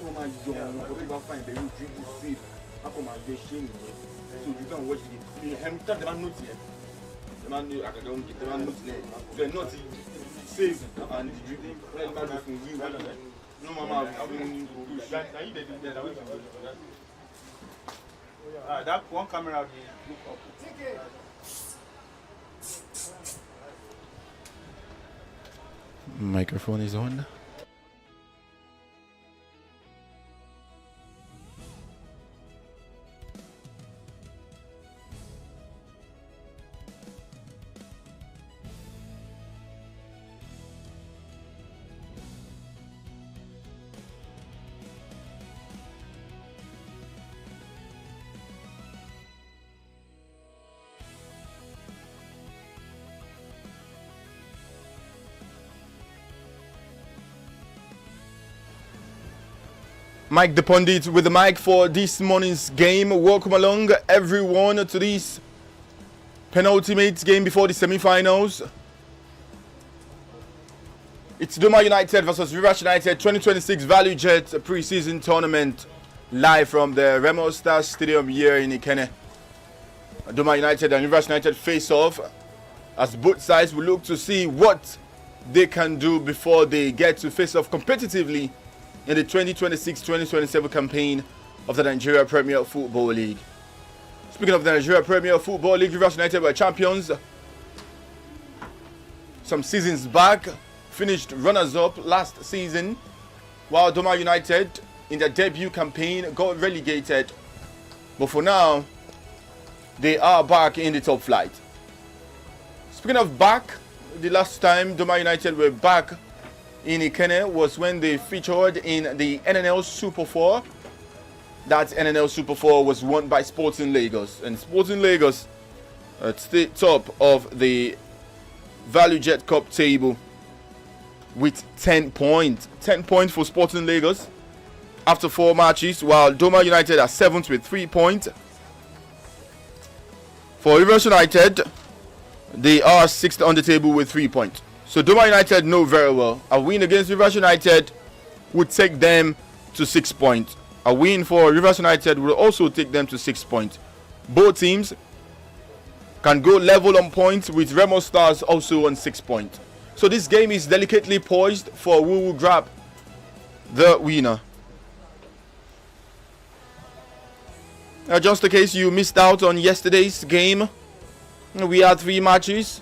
Come on, young, whatever find the root, dribble safe. I come and get shame. So you can watch the him tell the man not here. The man knew I don't get the man not there. They're not safe and the dribbling. Well, man, from you, no, mama, I will push. That one camera will look up. Microphone is on. Mike the Pundit with the mic for this morning's game. Welcome along everyone to this penultimate game before the semi-finals. It's Doma United versus Rivers United 2026 Value Jet pre-season tournament live from the Remo Star Stadium here in Ikene. Doma United and Rivers United face off as both sides will look to see what they can do before they get to face off competitively in the 2026-2027 campaign of the Nigeria Premier Football League. Speaking of the Nigeria Premier Football League, Rivers United were champions some seasons back, finished runners-up last season, while Doma United in their debut campaign got relegated. But for now, they are back in the top flight. Speaking of back, the last time Doma United were back in Ikene was when they featured in the NNL Super 4. That NNL Super 4 was won by Sporting Lagos. And Sporting Lagos at the top of the Value Jet Cup table with 10 points. 10 points for Sporting Lagos after 4 matches, while Doma United are 7th with 3 points. For Rivers United, they are 6th on the table with 3 points. So Doma United know very well a win against Rivers United would take them to 6 points. A win for Rivers United will also take them to 6 points. Both teams can go level on points with Remo Stars also on 6 points. So this game is delicately poised for who will grab the winner. Just in case you missed out on yesterday's game, we had 3 matches.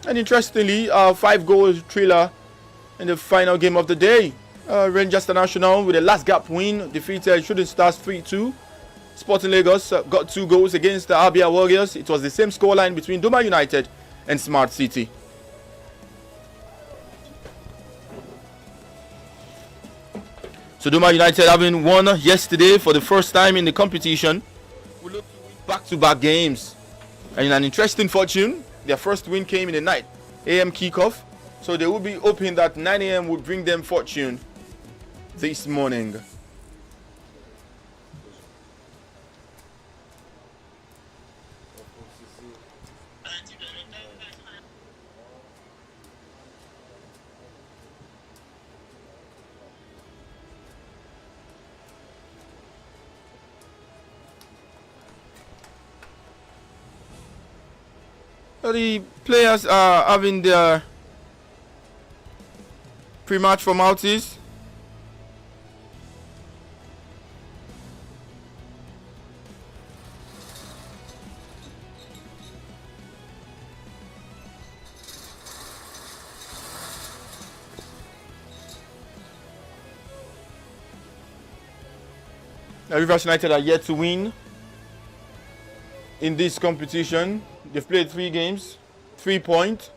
And interestingly, a 5-goal thriller in the final game of the day. Rangers International with a last gap win defeated Shooting Stars 3-2. Sporting Lagos got 2 goals against the Abia Warriors. It was the same scoreline between Doma United and Smart City. So Doma United having won yesterday for the first time in the competition, will look to win back-to-back games. And in an interesting fortune, their first win came in the 9 a.m. kickoff. So they will be hoping that 9 a.m. would bring them fortune this morning. So the players are having their pre-match formalities. Rivers United are yet to win in this competition. They've played 3 games, 3 points.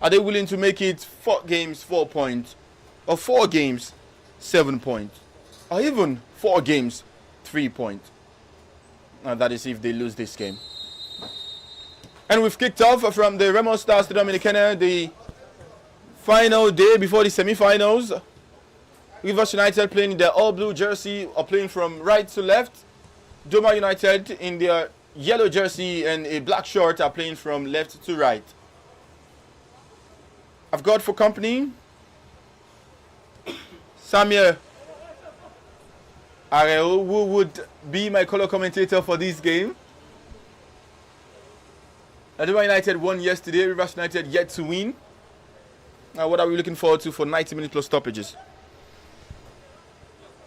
Are they willing to make it 4 games, 4 points? Or 4 games, 7 points? Or even 4 games, 3 points? That is if they lose this game. And we've kicked off from the Remo Stars Stadium in Ikene, the final day before the semi-finals. Rivers United playing in their all-blue jersey or playing from right to left. Doma United in their yellow jersey and a black short are playing from left to right. I've got for company Samuel Areo, who would be my color commentator for this game. Doma United won yesterday. Rivers United yet to win. What are we looking forward to for 90 minutes plus stoppages?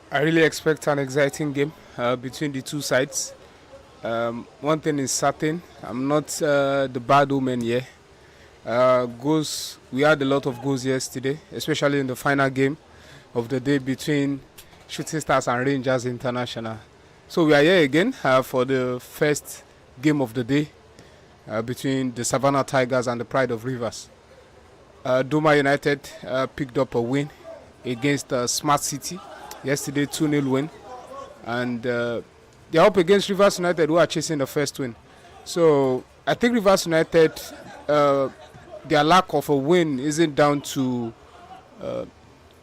I really expect an exciting game between the two sides. One thing is certain, I'm not the bad omen here. Goals, we had a lot of goals yesterday, especially in the final game of the day between Shooting Stars and Rangers International. So we are here again for the first game of the day between the Savannah Tigers and the Pride of Rivers. Doma United picked up a win against Smart City yesterday, 2-0 win, and they're up against Rivers United, who are chasing the first win. So I think Rivers United, their lack of a win isn't down to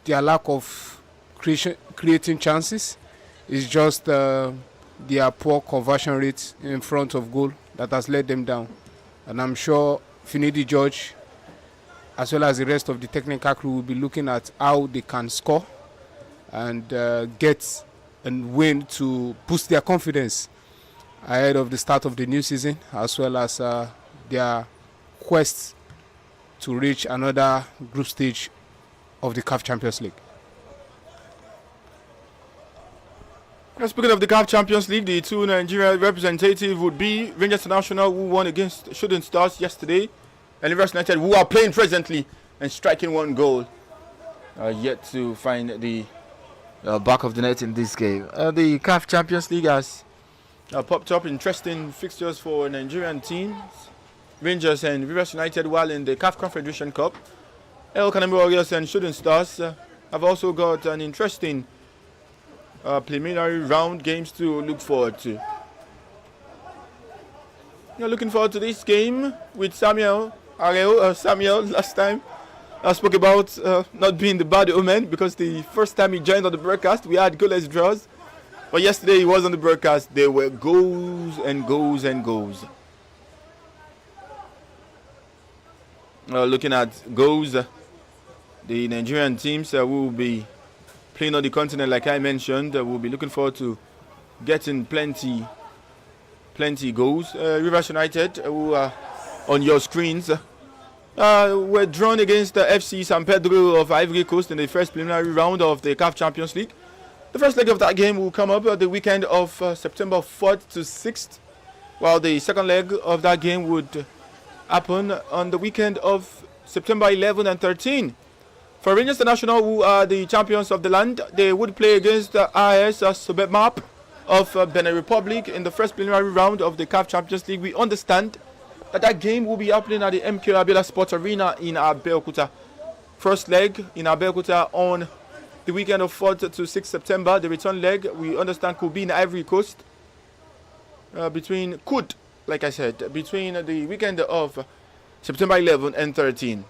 their lack of creating chances. It's just their poor conversion rate in front of goal that has let them down. And I'm sure Finidi George, as well as the rest of the technical crew, will be looking at how they can score and get a win to boost their confidence ahead of the start of the new season, as well as their quest to reach another group stage of the CAF Champions League. Speaking of the CAF Champions League, the two Nigerian representatives would be Rangers International, who won against Shooting Stars yesterday, and Rivers United, who are playing presently and striking one goal. Yet to find the back of the net in this game. The CAF Champions League has popped up interesting fixtures for Nigerian teams. Rangers and Rivers United, while in the CAF Confederation Cup. El Kanemi Warriors and Shooting Stars have also got an interesting preliminary round games to look forward to. You're looking forward to this game with Samuel Areo. Samuel, last time I spoke about not being the bad omen, because the first time he joined on the broadcast we had goalless draws, but yesterday he was on the broadcast. There were goals and goals and goals. Looking at goals, the Nigerian teams will be playing on the continent, like I mentioned. We'll be looking forward to getting plenty goals. Rivers United, who are on your screens, were drawn against the FC San Pedro of Ivory Coast in the first preliminary round of the CAF Champions League. The first leg of that game will come up the weekend of September 4th to 6th, while the second leg of that game would happen on the weekend of September 11 and 13. For Rangers International, who are the champions of the land, they would play against the AS Sobemap of Benin Republic in the first preliminary round of the CAF Champions League. We understand that game will be happening at the MK Abiola Sports Arena in Abeokuta. First leg in Abeokuta on the weekend of 4th to 6th September. The return leg, we understand, could be in Ivory Coast. Between the weekend of September 11 and 13.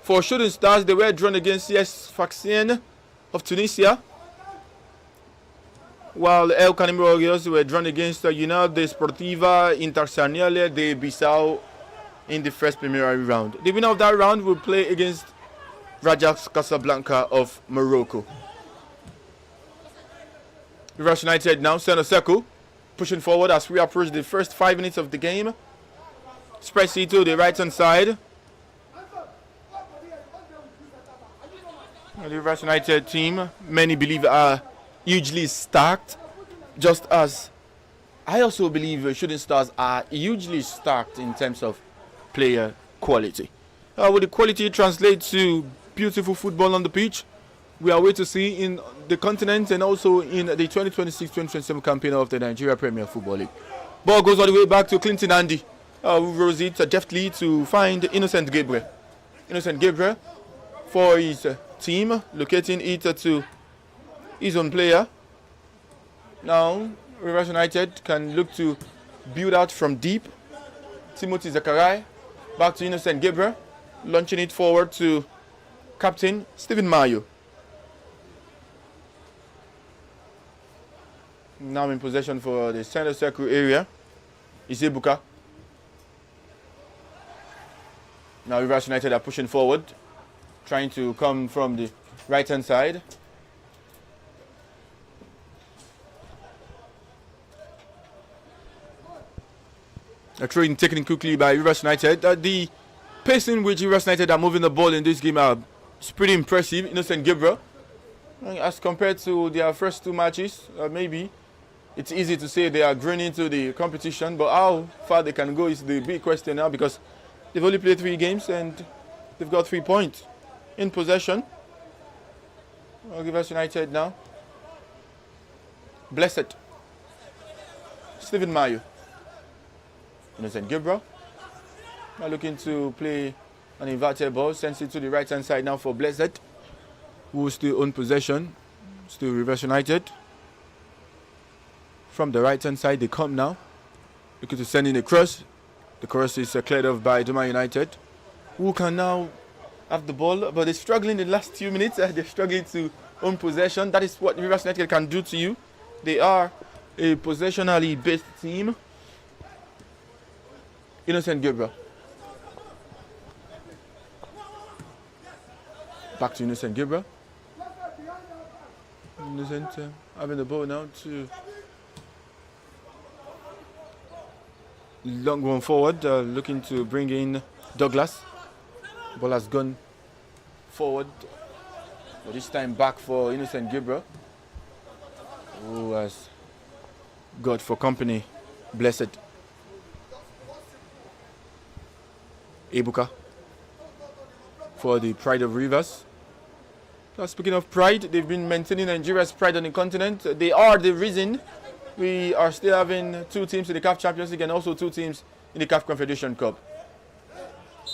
For Shooting Stars, they were drawn against CS Sfaxien of Tunisia, while El Kanemi Warriors were drawn against União Desportiva Internacional de Bissau in the first preliminary round. The winner of that round will play against Rajas Casablanca of Morocco. Rivers United now center circle, pushing forward as we approach the first 5 minutes of the game. Spread C to the right hand side. The Rivers United team, many believe, are hugely stacked, just as I also believe Shooting Stars are hugely stacked in terms of player quality. Will the quality translate to beautiful football on the pitch? We are waiting to see in the continent and also in the 2026-2027 campaign of the Nigeria Premier Football League. Ball goes all the way back to Clinton Andy, who rose it deftly to find Innocent Gabriel. Innocent Gabriel for his team, locating it to his own player. Now, Rivers United can look to build out from deep. Timothy Zakarai, back to Innocent Gabriel, launching it forward to captain Stephen Mayo. Now in possession for the center circle area, Isebuka. Now Rivers United are pushing forward, trying to come from the right hand side. A throw in taken quickly by Rivers United. The pace in which Rivers United are moving the ball in this game is pretty impressive. Innocent Gabriel, as compared to their first 2 matches, maybe it's easy to say they are growing into the competition, but how far they can go is the big question now, because they've only played 3 games and they've got 3 points in possession. Rivers United now. Blessed. Stephen Mayo. Innocent Gabriel. Now looking to play an inverted ball. Sends it to the right hand side now for Blessed, who still own possession. Still Rivers United. From the right hand side they come now. Looking to send in a cross. The cross is cleared off by Doma United, who can now have the ball, but they're struggling in the last few minutes. They're struggling to own possession. That is what Rivers United can do to you. They are a possessionally based team. Innocent Gabriel. Back to Innocent Gabriel. Innocent having the ball now to long one forward, looking to bring in Douglas. Ball has gone forward, but this time back for Innocent Gabriel, who has got for company Blessed. Ebuka for the Pride of Rivers. Now, speaking of pride, they've been maintaining Nigeria's pride on the continent. They are the reason we are still having 2 teams in the CAF Champions League and also 2 teams in the CAF Confederation Cup.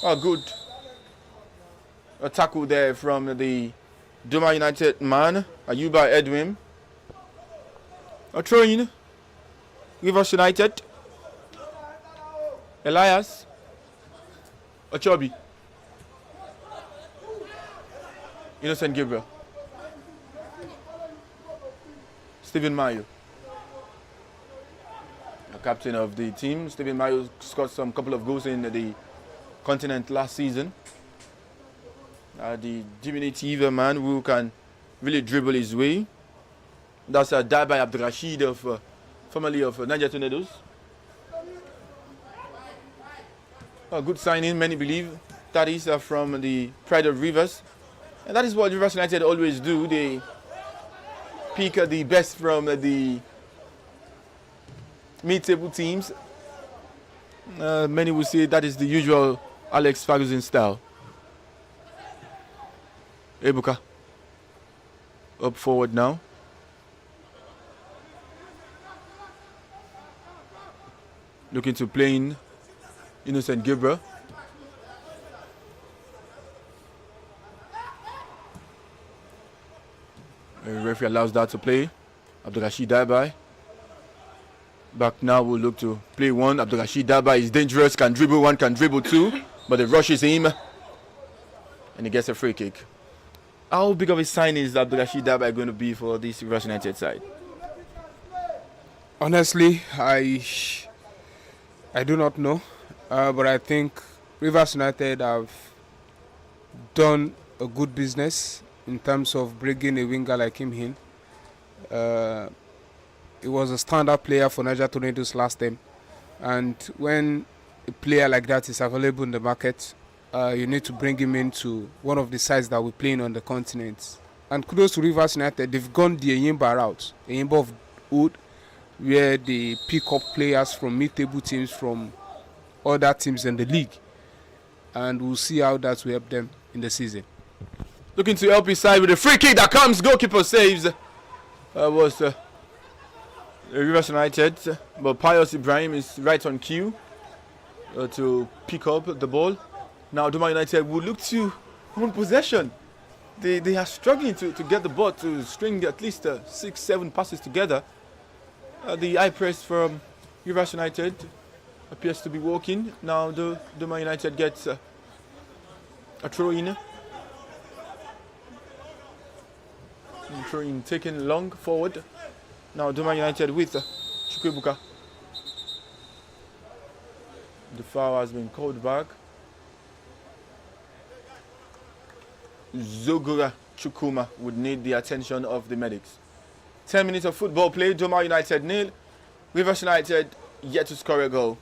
Oh, good. A tackle there from the Doma United man, Ayuba Edwin. A throw in. Rivers United. Elias. Ochobi. Innocent Gabriel. Stephen Mayo. The captain of the team. Stephen Mayo scored some couple of goals in the continent last season. The diminutive man who can really dribble his way. That's a dive by Abdurrashid, of formerly of Niger Tornadoes. A good signing, many believe. That is from the Pride of Rivers. And that is what Rivers United always do. They pick the best from the mid-table teams. Many will say that is the usual Alex Ferguson style. Ebuka up forward now. Looking to play in Innocent Gabriel. The referee allows that to play. Abdurrashid Dabai. Back now, we'll look to play one. Abdurrashid Dabai is dangerous, can dribble one, can dribble 2, but it rushes him and he gets a free kick. How big of a sign is Abdurrashid Dabai going to be for this Rivers United side? Honestly, I do not know, but I think Rivers United have done a good business in terms of bringing a winger like him in. He was a standard player for Niger Tornadoes last time, and when a player like that is available in the market, you need to bring him into one of the sides that we're playing on the continent. And kudos to Rivers United, they've gone the Eyimba route, Eyimba of Wood, where they pick up players from mid-table teams, from other teams in the league, and we'll see how that will help them in the season. Looking to help his side with a free kick that comes, goalkeeper saves. Was Rivers United, but Pius Ibrahim is right on cue to pick up the ball. Now Doma United will look to own possession. They are struggling to get the ball, to string at least 6-7 passes together. The high press from Rivers United appears to be working. Now the Doma United gets a throw in. Throw in taken long forward. Now Doma United with Chukwuebuka. The foul has been called back. Zogura Chukuma would need the attention of the medics. 10 minutes of football play. Doma United nil. Rivers United yet to score a goal.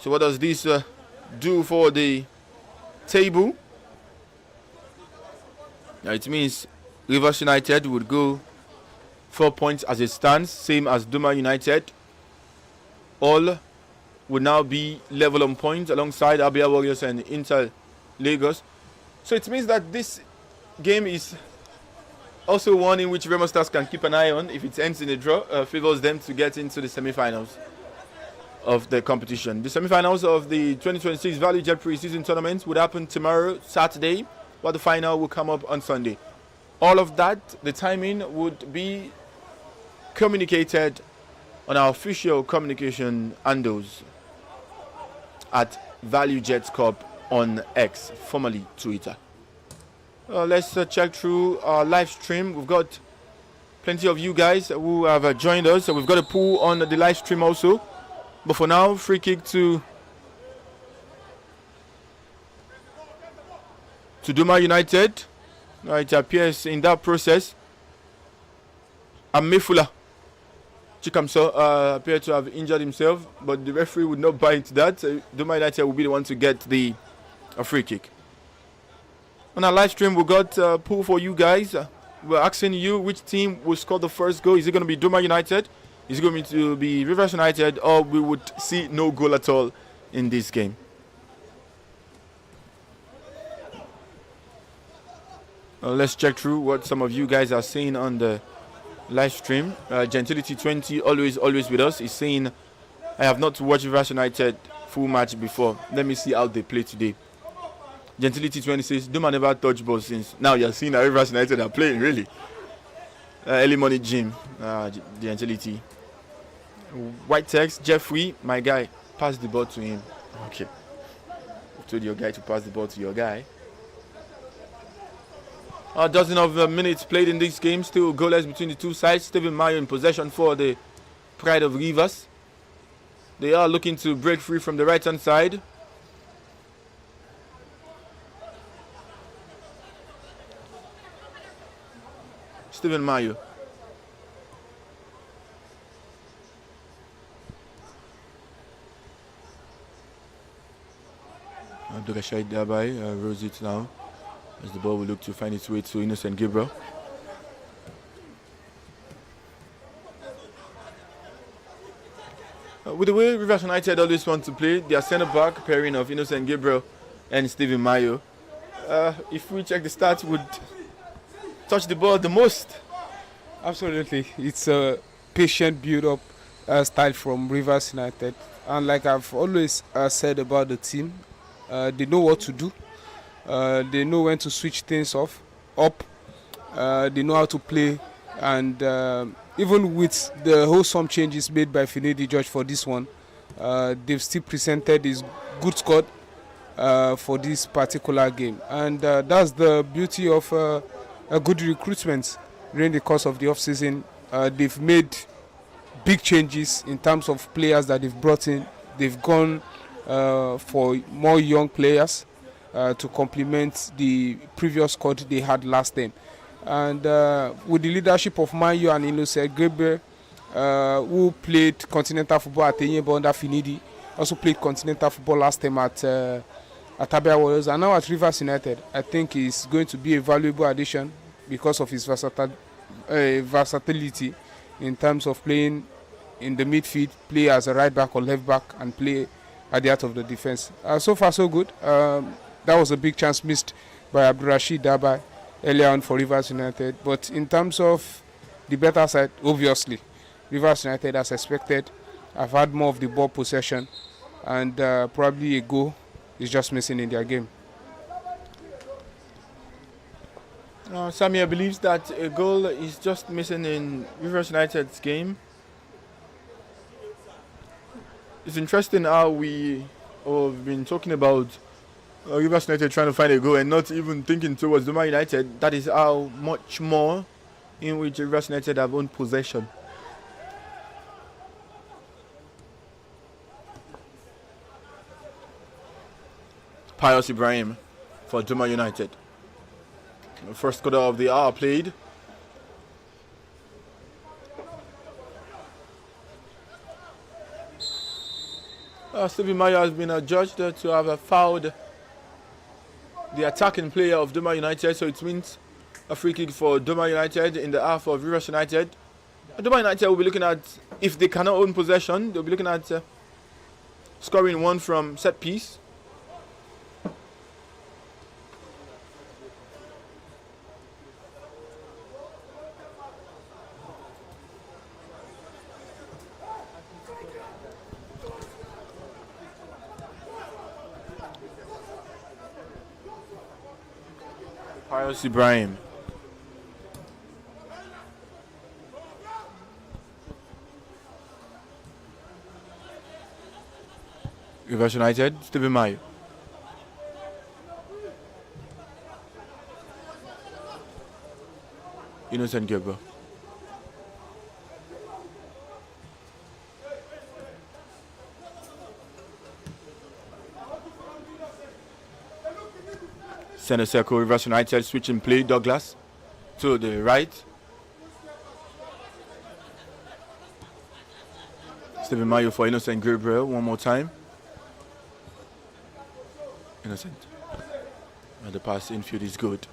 So what does this do for the table? Now it means Rivers United would go 4 points as it stands, same as Doma United. All would now be level on points alongside Abia Warriors and Inter Lagos. So it means that this game is also one in which Remo Stars can keep an eye on. If it ends in a draw, favors them to get into the semi-finals of the competition. The semi-finals of the 2026 Valley Jet Pre-Season Tournament would happen tomorrow, Saturday, while the final will come up on Sunday. All of that, the timing would be communicated on our official communication handles at Value Jets Cup on X, formerly Twitter. Let's check through our live stream. We've got plenty of you guys who have joined us. So we've got a poll on the live stream also. But for now, free kick to Doma United. It appears in that process Amefula Chikamso appeared to have injured himself, but the referee would not buy into that. Doma United will be the one to get a free kick. On our live stream, we got a poll for you guys. We're asking you which team will score the first goal. Is it going to be Doma United? Is it going to be Rivers United? Or we would see no goal at all in this game? Let's check through what some of you guys are saying on the live stream. Gentility 20, always with us, is saying, I have not watched Rivers United full match before. Let me see how they play today. Gentility 20 says, Doma never touched ball since. Now you're seeing that Rivers United are playing, really. Early morning gym, Gentility. White text, Jeffrey, my guy, pass the ball to him. Okay. You told your guy to pass the ball to your guy. A dozen of minutes played in this game, still goalless between the two sides. Stephen Mayo in possession for the Pride of Rivers. They are looking to break free from the right hand side. Stephen Mayo. Abdurrashid Dabai rolls it now, as the ball will look to find its way to Innocent Gabriel. With the way Rivers United always want to play, their centre-back pairing of Innocent Gabriel and Stephen Mayo, if we check the stats, would touch the ball the most. Absolutely. It's a patient build-up style from Rivers United. And like I've always said about the team, they know what to do. They know when to switch things up. They know how to play. And even with the wholesome changes made by Finidi George for this one, they've still presented his good squad for this particular game. And that's the beauty of a good recruitment during the course of the off-season. They've made big changes in terms of players that they've brought in. They've gone for more young players to complement the previous squad they had last time. And with the leadership of Mayo and Innocent Gabriel, who played continental football at Enyimba under Finidi, also played continental football last time at Abia Warriors, and now at Rivers United, I think is going to be a valuable addition because of his versatility in terms of playing in the midfield, play as a right back or left back, and play at the heart of the defense. So far, so good. That was a big chance missed by Abdurrashid Dabai earlier on for Rivers United. But in terms of the better side, obviously, Rivers United, as expected, have had more of the ball possession, and probably a goal is just missing in their game. Samia believes that a goal is just missing in Rivers United's game. It's interesting how we have been talking about Rivers United trying to find a goal and not even thinking towards Doma United. That is how much more in which Rivers United have owned possession. Pius Ibrahim for Doma United. The first quarter of the hour played. Stephen Mayo has been adjudged to have fouled the attacking player of Doma United, so it means a free kick for Doma United in the half of Rivers United. Doma United will be looking at, if they cannot own possession, they'll be looking at scoring one from set piece. Pius Ibrahim. Rivers United, Stephen Mayo. Innocent Gabriel. Center circle, Rivers United switching play, Douglas to the right. Stephen Mayo for Innocent Gabriel one more time. Innocent. And the pass infield is good.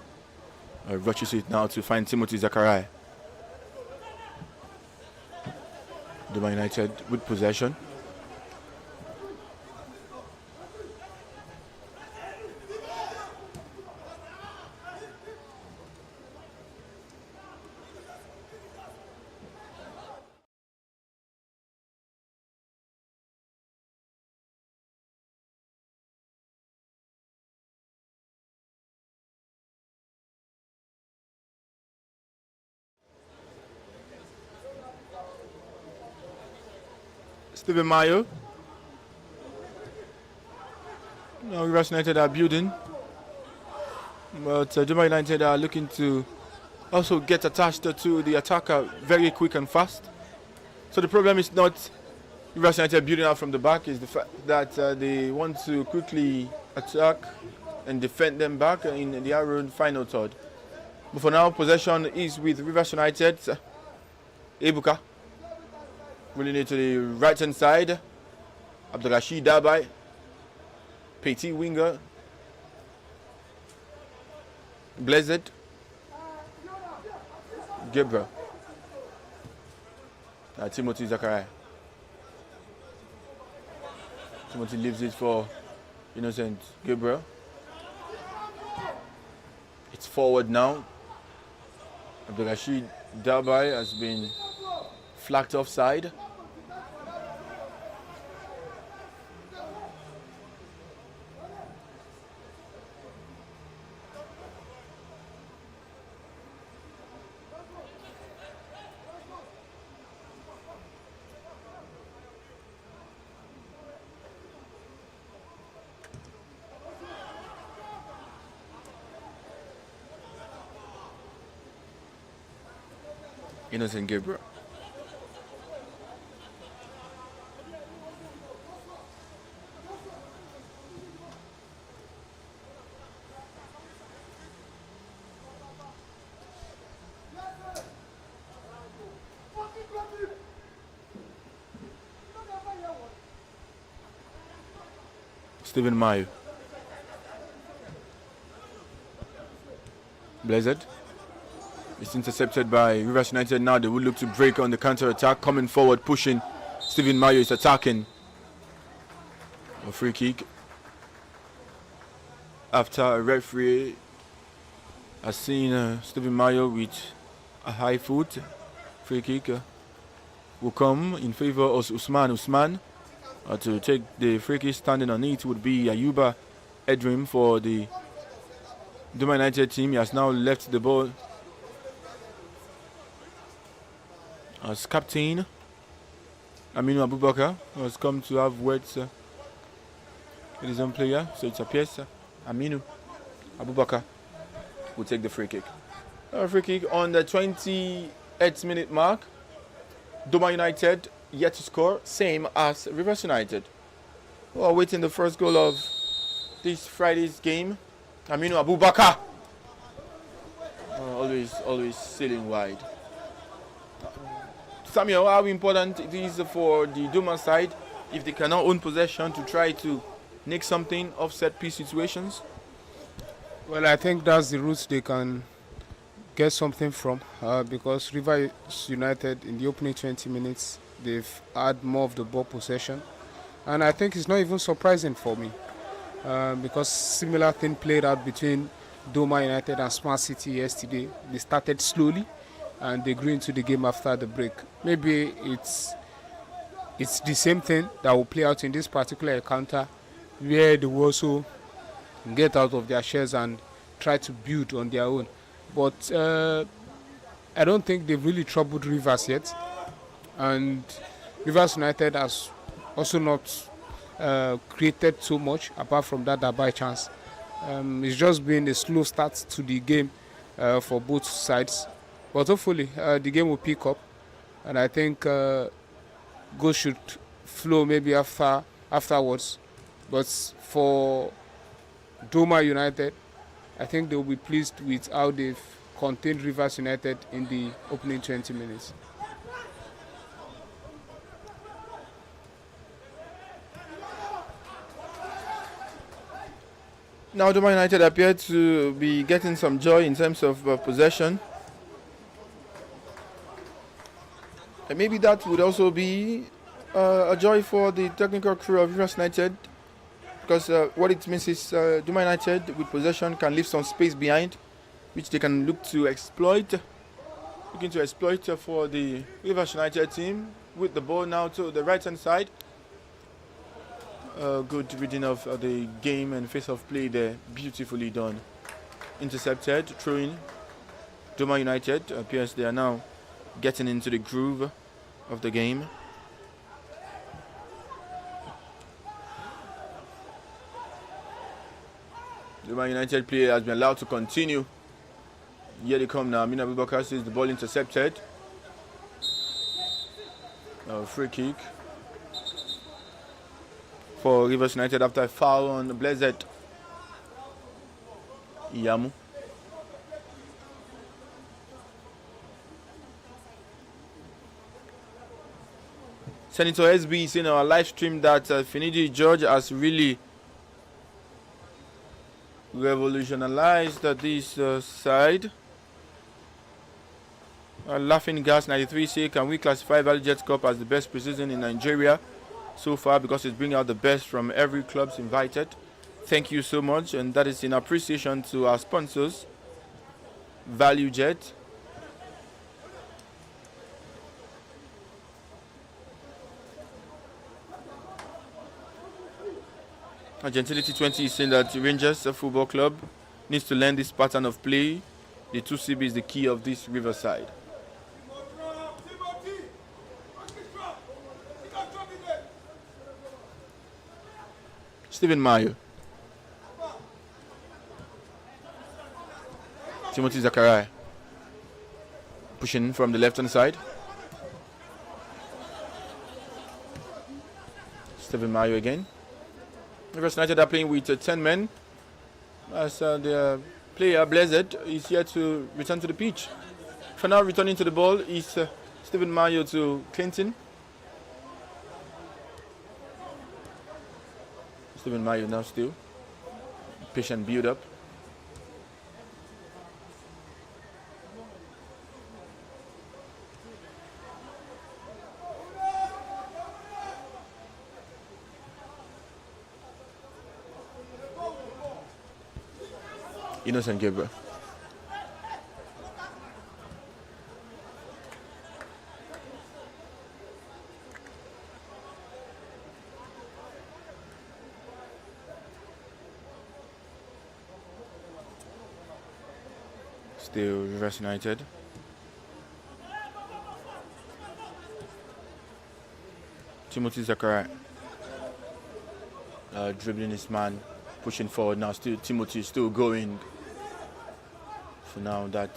Rushes it now to find Timothy Zakaria. Doma United with possession. Stephen Mayo. Now Rivers United are building, but Doma United are looking to also get attached to the attacker very quick and fast. So the problem is not Rivers United building out from the back, is the fact that they want to quickly attack and defend them back in the Arrow final third. But for now, possession is with Rivers United. Ebuka rolling it to the right hand side. Abdulrashid Dabai, Petit winger. Blessed. Gabriel. Timothy Zakaria. Timothy leaves it for Innocent Gabriel. It's forward now. Abdulrashid Dabai has been flagged offside. Innocent Gabriel. Stephen Mayo. Blessed. It's intercepted by Rivers United. Now they will look to break on the counter attack, coming forward, pushing. Stephen Mayo is attacking. A free kick after a referee has seen Stephen Mayo with a high foot. Free kick will come in favor of Usman. To take the free kick, standing on it would be Ayuba Edrim for the Doma United team. He has now left the ball as captain. Aminu Abubakar has come to have words with his own player, so it appears Aminu Abubakar will take the free kick. Free kick on the 28th minute mark. Doma United yet to score, same as Rivers United. We are waiting the first goal of this Friday's game. Aminu Abubakar, always sailing wide. Samuel, how important it is for the Doma side if they cannot own possession, to try to nick something off set piece situations? Well, I think that's the route they can get something from, because Rivers United in the opening 20 minutes they've had more of the ball possession, and I think it's not even surprising for me, because similar thing played out between Doma United and Smart City yesterday. They started slowly and they grew into the game after the break. Maybe it's the same thing that will play out in this particular encounter, where they will also get out of their shares and try to build on their own. But I don't think they've really troubled Rivers yet, and Rivers United has also not created too much apart from that by chance. It's just been a slow start to the game for both sides, but hopefully the game will pick up, and I think goals should flow maybe afterwards. But for Doma United, I think they will be pleased with how they've contained Rivers United in the opening 20 minutes. Now Doma United appear to be getting some joy in terms of possession. And maybe that would also be a joy for the technical crew of Rivers United, because what it means is Doma United with possession can leave some space behind, which they can look to exploit. Looking to exploit for the Rivers United team with the ball now to the right hand side. Good reading of the game and face of play there, beautifully done. Intercepted, throwing. Doma United appears they are now getting into the groove of the game. Doma United player has been allowed to continue. Here they come now. Mina Abubakar sees the ball intercepted. Free kick for Rivers United after a foul on Blessed Iyamu. Senator SB is in our live stream that Finidi George has really revolutionized this side. Laughing Gas 93 say, can we classify Valley Jet Cup as the best preseason in Nigeria so far, because it's bringing out the best from every clubs invited? Thank you so much, and that is in appreciation to our sponsors, Value Jet. Gentility 20 is saying that Rangers Football Club needs to learn this pattern of play. The 2CB is the key of this Riverside. Stephen Mayo. Timothy Zakaria. Pushing from the left hand side. Stephen Mayo again. Rivers United are playing with 10 men. As their player, Blessed, is here to return to the pitch. For now, returning to the ball is Stephen Mayo to Clinton. Stephen Mayo now still. Patient build up. Innocent Gabriel. Still Rivers United. Timothy Zakaria dribbling his man, pushing forward now. Still Timothy still going. For now that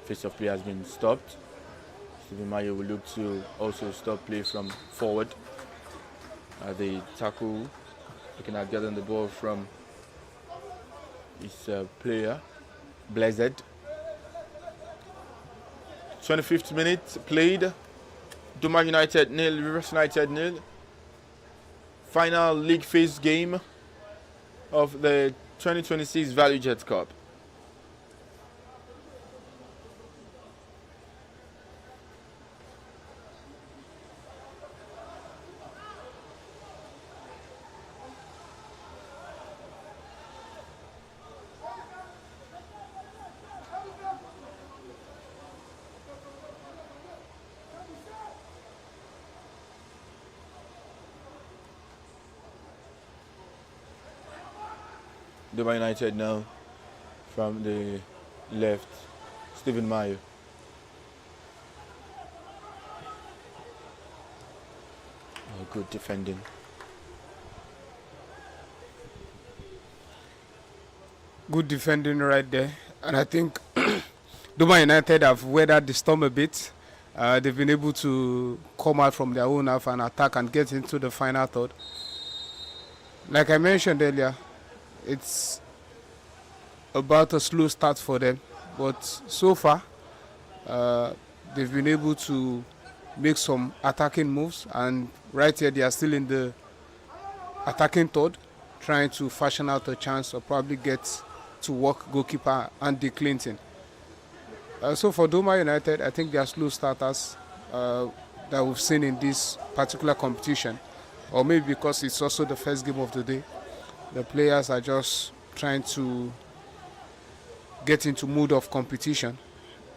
face of play has been stopped. Stephen Mayo will look to also stop play from forward. The tackle, looking at getting the ball from his player, Blessed. 25th minute played. Doma United 0, Rivers United 0. final league phase game of the 2026 Value Jet Cup. Doma United now from the left, Stephen Meyer. Oh, good defending. Good defending right there. And I think Doma United have weathered the storm a bit. They've been able to come out from their own half and attack and get into the final third. Like I mentioned earlier, it's about a slow start for them, but so far they've been able to make some attacking moves, and right here they are still in the attacking third, trying to fashion out a chance or probably get to work goalkeeper Andy Clinton. So for Doma United, I think they are slow starters that we've seen in this particular competition, or maybe because it's also the first game of the day. The players are just trying to get into mood of competition.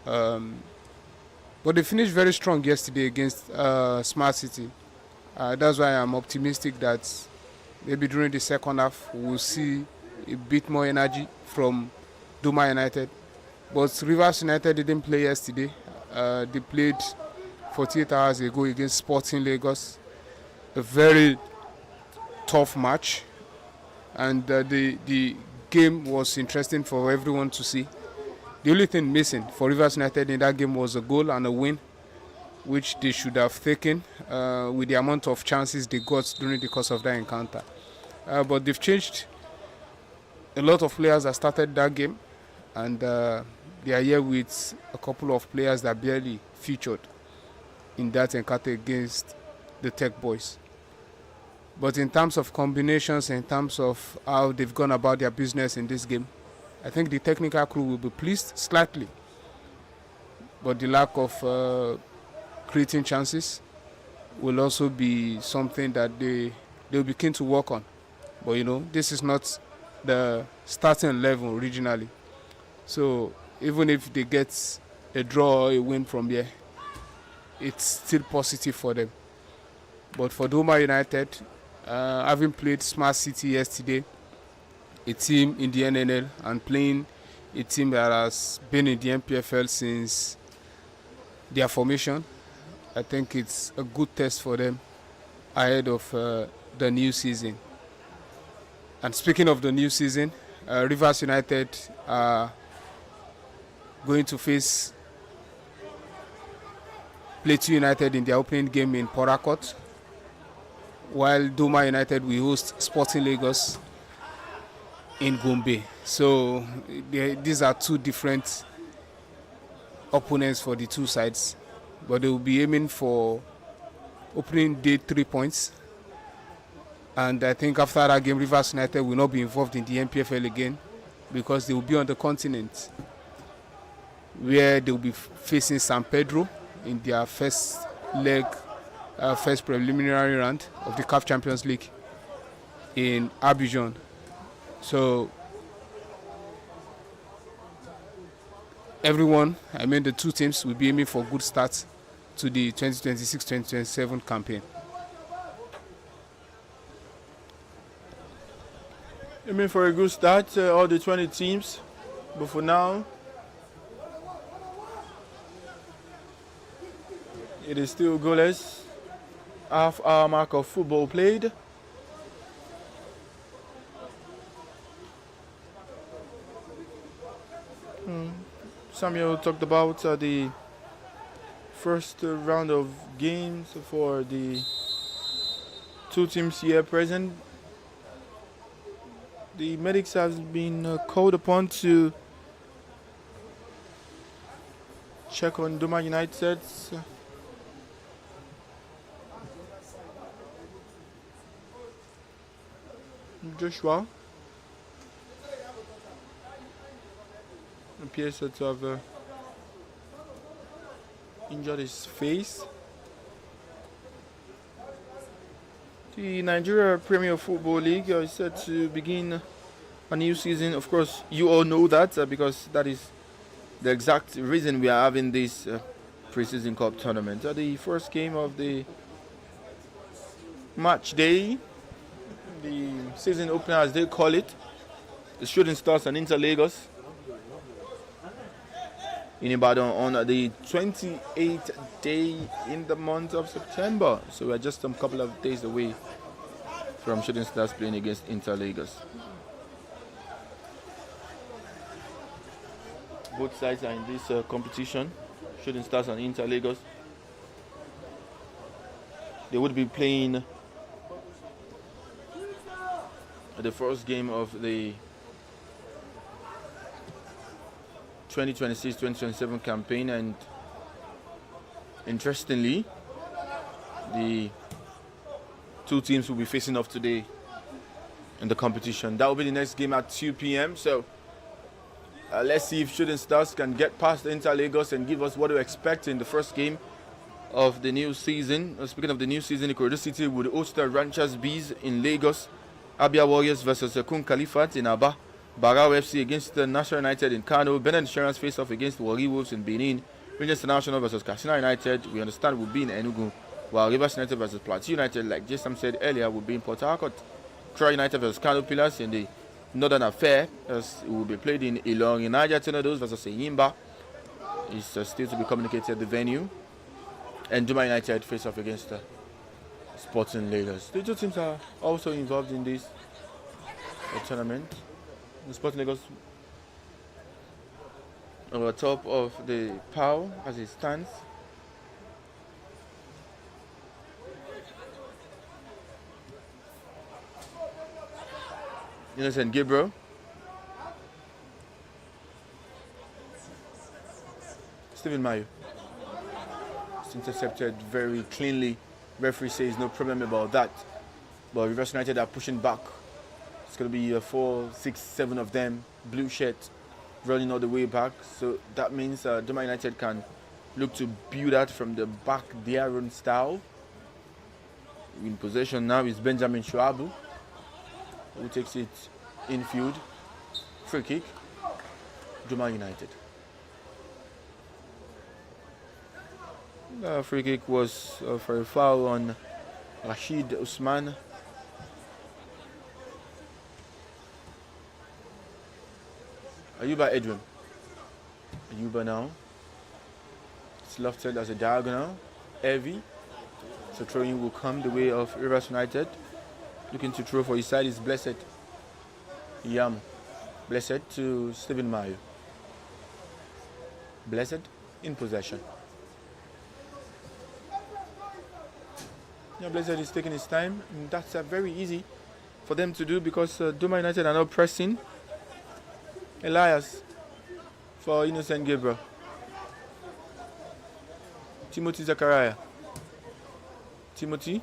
But they finished very strong yesterday against Smart City. That's why I'm optimistic that maybe during the second half we'll see a bit more energy from Doma United. But Rivers United didn't play yesterday. They played 48 hours ago against Sporting Lagos. A very tough match. And the game was interesting for everyone to see. The only thing missing for Rivers United in that game was a goal and a win, which they should have taken with the amount of chances they got during the course of that encounter. But they've changed a lot of players that started that game, and they are here with a couple of players that barely featured in that encounter against the Tech Boys. But in terms of combinations, in terms of how they've gone about their business in this game, I think the technical crew will be pleased slightly. But the lack of creating chances will also be something that they'll be keen to work on. But you know, this is not the starting level originally. So even if they get a draw or a win from here, it's still positive for them. But for Doma United, having played Smart City yesterday, a team in the NNL, and playing a team that has been in the MPFL since their formation, I think it's a good test for them ahead of the new season. And speaking of the new season, Rivers United are going to face Plateau United in their opening game in Port Harcourt, while Doma United will host Sporting Lagos in Gombe. So these are two different opponents for the two sides, but they will be aiming for opening day 3 points. And I think after that game, Rivers United will not be involved in the MPFL again, because they will be on the continent, where they will be facing San Pedro in their first leg, first preliminary round of the CAF Champions League in Abidjan. So everyone, the two teams will be aiming for good starts to the 2026-2027 campaign. Aiming for a good start, all the 20 teams, but for now, it is still goalless. Half hour mark of football played. Samuel talked about the first round of games for the two teams here present. The medics have been called upon to check on Doma United's Joshua appears to have injured his face. The Nigeria Premier Football League is set to begin a new season. Of course, you all know that because that is the exact reason we are having this pre-season cup tournament. The first game of the match day, the season opener as they call it, the Shooting Stars and Inter Lagos in Ibadan on the 28th day in the month of September. So we're just a couple of days away from Shooting Stars playing against Inter Lagos. Both sides are in this competition, Shooting Stars and Inter Lagos. They would be playing the first game of the 2026-2027 campaign, and interestingly, the two teams will be facing off today in the competition. That will be the next game at 2 p.m. So let's see if Shooting Stars can get past Inter Lagos and give us what to expect in the first game of the new season. Speaking of the new season, Ikorodu City would host the Ranchers Bees in Lagos, Abia Warriors versus Kun Khalifat in Aba, Barao FC against the National United in Kano, Benin Insurance face off against Warri Wolves in Benin, Rangers International versus Katsina United, we understand will be in Enugu, while Rivers United versus Plateau United, like Jason said earlier, will be in Port Harcourt. Croix United versus Kano Pillars in the Northern Affair, as it will be played in Ilorin. Niger Tornadoes versus Eyimba is still to be communicated, the venue. And Doma United face off against Sporting Lagos. The two teams are also involved in this tournament. The Sporting Lagos over top of the PAO as it stands. Innocent Gabriel. Stephen Mayo. It's intercepted very cleanly. Referee says no problem about that. But Rivers United are pushing back. It's going to be 4, 6, 7 of them, blue shirt, running all the way back. So that means Doma United can look to build that from the back their own style. In possession now is Benjamin Shuabu, who takes it infield. Free kick, Doma United. The free kick was for a foul on Rashid Usman. Ayuba Edwin. Ayuba now. It's lofted as a diagonal. Heavy. So throwing will come the way of Rivers United. Looking to throw for his side is Blessed. Yam. Blessed to Stephen Mayo. Blessed in possession. Yeah, Blessed is taking his time. And that's very easy for them to do because Doma United are now pressing. Elias for Innocent Gabriel. Timothy Zachariah. Timothy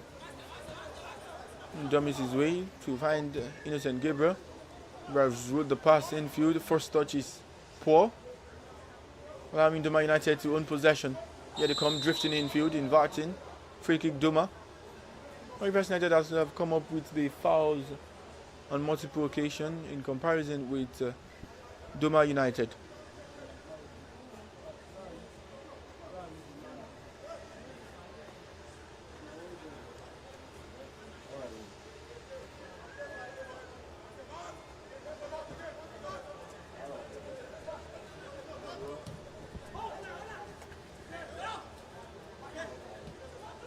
dummies his way to find Innocent Gabriel. Braves rolled the pass infield. First touch is poor, allowing Doma United to own possession. Here they come drifting infield, inverting. Free kick Doma. Rivers United have come up with the fouls on multiple occasions in comparison with Doma United.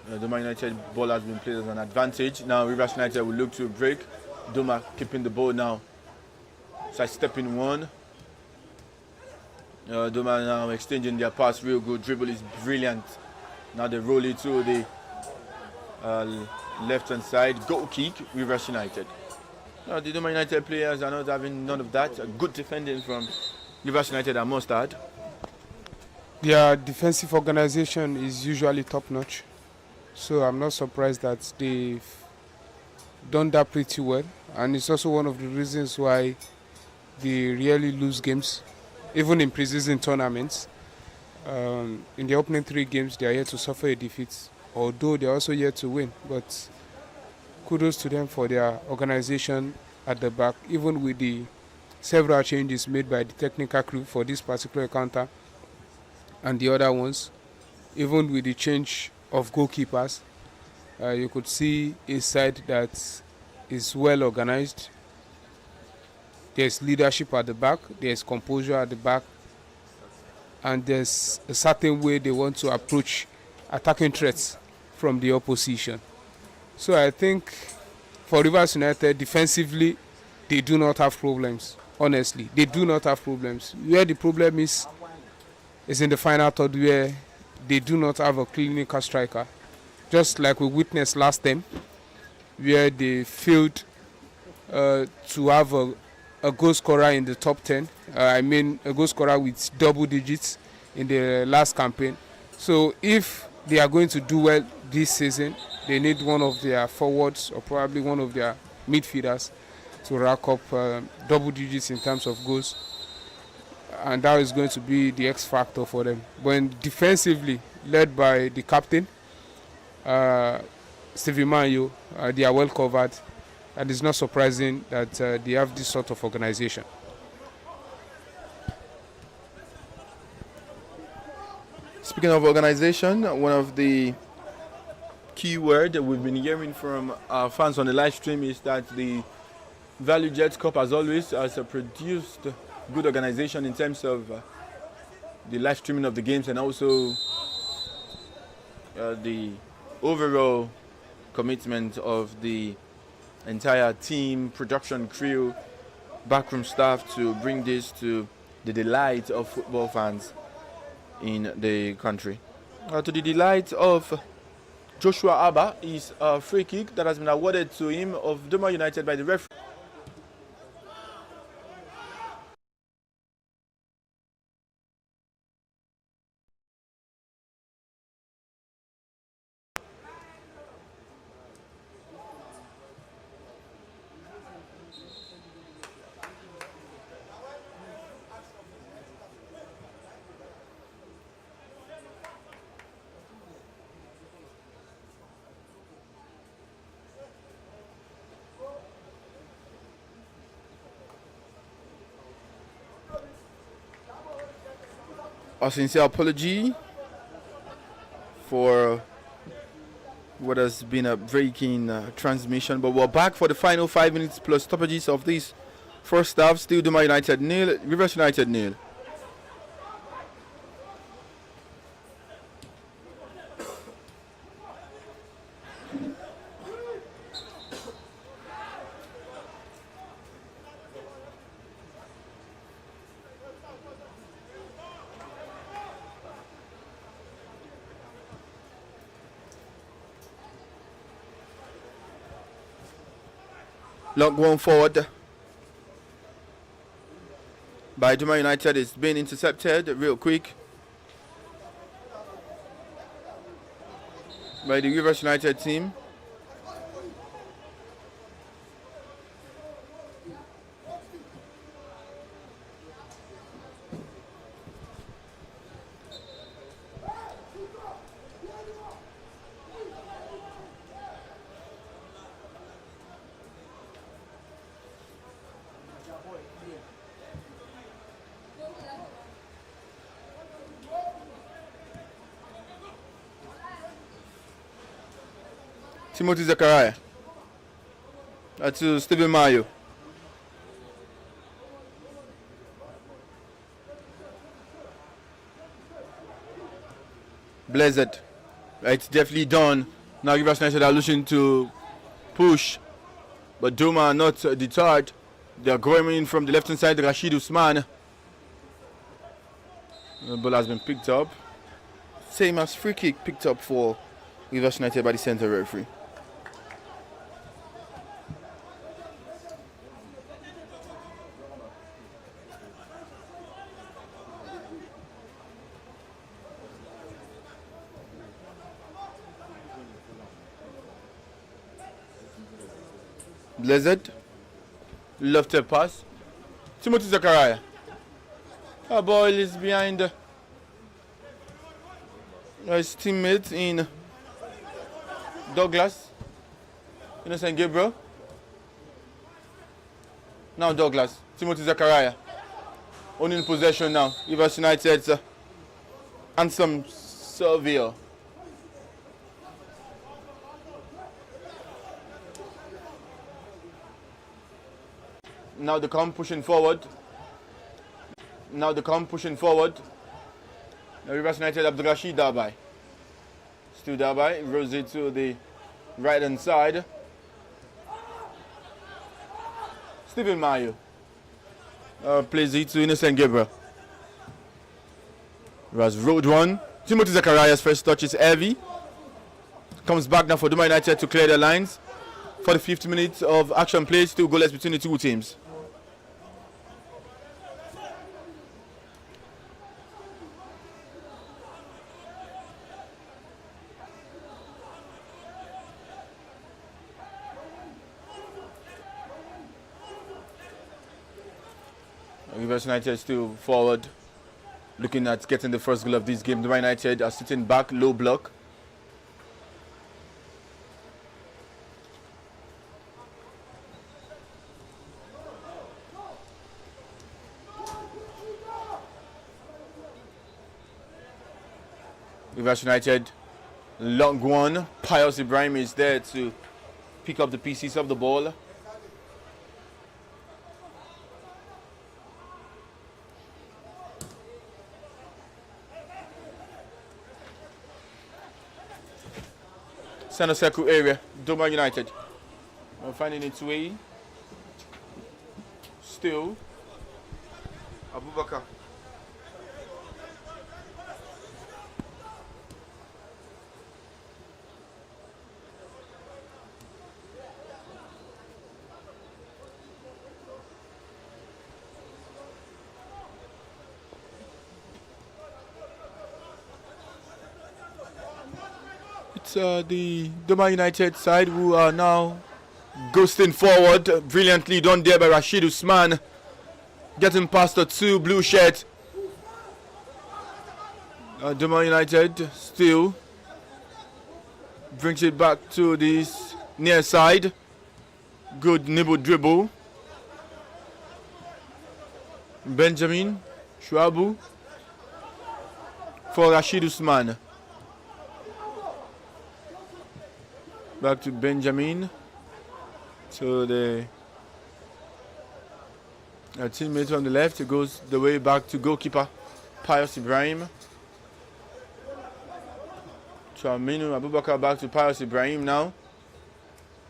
Doma United ball has been played as an advantage. Now Rivers United will look to break. Doma keeping the ball now. Side stepping one. Doma now exchanging their pass real good. Dribble is brilliant. Now they roll it to the left hand side. Goal kick, Rivers United. The Doma United players are not having none of that. Good defending from Rivers United, I must add. Their defensive organization is usually top notch. So I'm not surprised that they've done that pretty well. and it's also one of the reasons why they rarely lose games, even in preseason tournaments. In the opening 3 games, they are yet to suffer a defeat, although they are also yet to win. But kudos to them for their organization at the back, even with the several changes made by the technical crew for this particular encounter and the other ones. Even with the change of goalkeepers, you could see a side that is well organized. There's leadership at the back, there's composure at the back, and there's a certain way they want to approach attacking threats from the opposition. So I think for Rivers United, defensively, they do not have problems. Honestly, they do not have problems. Where the problem is in the final third, where they do not have a clinical striker. Just like we witnessed last time, where they failed to have a goal scorer in the top 10. I mean, a goal scorer with double digits in the last campaign. So if they are going to do well this season, they need one of their forwards or probably one of their midfielders to rack up double digits in terms of goals. And that is going to be the X factor for them. But defensively, led by the captain, Stevie Mayo, they are well covered. And it's not surprising that they have this sort of organization. Speaking of organization, one of the key words that we've been hearing from our fans on the live stream is that the Value Jet Cup, as always, has produced good organization in terms of the live streaming of the games and also the overall commitment of the entire team, production crew, backroom staff to bring this to the delight of football fans in the country. To the delight of Joshua Abba is a free kick that has been awarded to him of Doma United by the referee. A sincere apology for what has been a breaking transmission, but we're back for the final 5 minutes plus stoppages of this first half. Still Doma United nil, Rivers United nil. Long one forward by Doma United is being intercepted real quick by the Rivers United team. Timothy Zachariah to Stephen Mayo. Blessed. It's definitely done. Now Rivers United are looking to push, but Doma are not deterred. They are going in from the left hand side. Rashid Usman. The ball has been picked up. Same as free kick picked up for Rivers United by the center referee. Blessed Left pass. Timothy Zachariah. Our ball is behind his teammate in Douglas. Innocent Gabriel. Now Douglas. Timothy Zachariah. Owning possession now. Rivers United's Ansem Servio. Now they come pushing forward. Now Rivers United, Abdurrashid Dabai. Still Dabai. Rolls it to the right hand side. Stephen Mayo. Plays it to Innocent Gabriel. Has road one. Timothy Zachariah's first touch is heavy. Comes back now for Doma United to clear the lines. For the 50 minutes of action play, still goalless between the two teams. Rivers United still forward, looking at getting the first goal of this game. Doma United are sitting back, low block. Rivers United, long one. Pius Ibrahim is there to pick up the pieces of the ball. Center circle area, Doma United. We're finding its way. Still, Abubakar. It's the Doma United side who are now ghosting forward. Brilliantly done there by Rashid Usman. Getting past the two blue shirts. Doma United still brings it back to this near side. Good nibble dribble. Benjamin Shuabu for Rashid Usman. Back to Benjamin. So the teammate on the left, it goes the way back to goalkeeper Pius Ibrahim. To Aminu Abubakar, back to Pius Ibrahim now,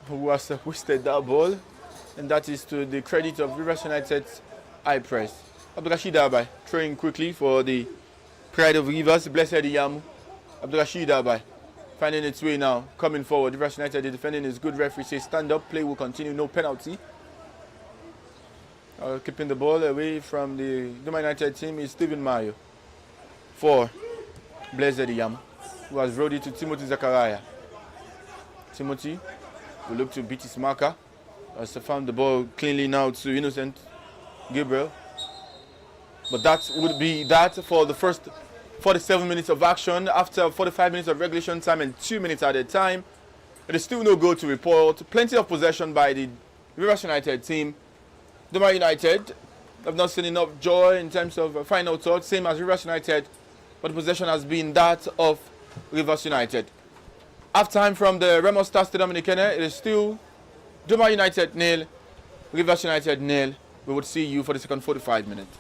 who has wasted that ball. And that is to the credit of Rivers United's high press. Abdurrashid Dabai throwing quickly for the pride of Rivers, Blessed Yamu. Abdurrashid Dabai finding its way now, coming forward. Rivers United, the defending is good. Referee says stand up, play will continue, no penalty. Keeping the ball away from the Doma United team is Stephen Mayo for Blessed Yam, who has rolled it to Timothy Zachariah. Timothy will look to beat his marker. Has found the ball cleanly now to Innocent Gabriel. But that would be that for the first 47 minutes of action. After 45 minutes of regulation time and 2 minutes at a time, there is still no goal to report. Plenty of possession by the Rivers United team. Doma United have not seen enough joy in terms of final thoughts, same as Rivers United, but the possession has been that of Rivers United. Half time from the Remo Star Stadium in Ikene, it is still Doma United 0, Rivers United 0. We would see you for the second 45 minutes.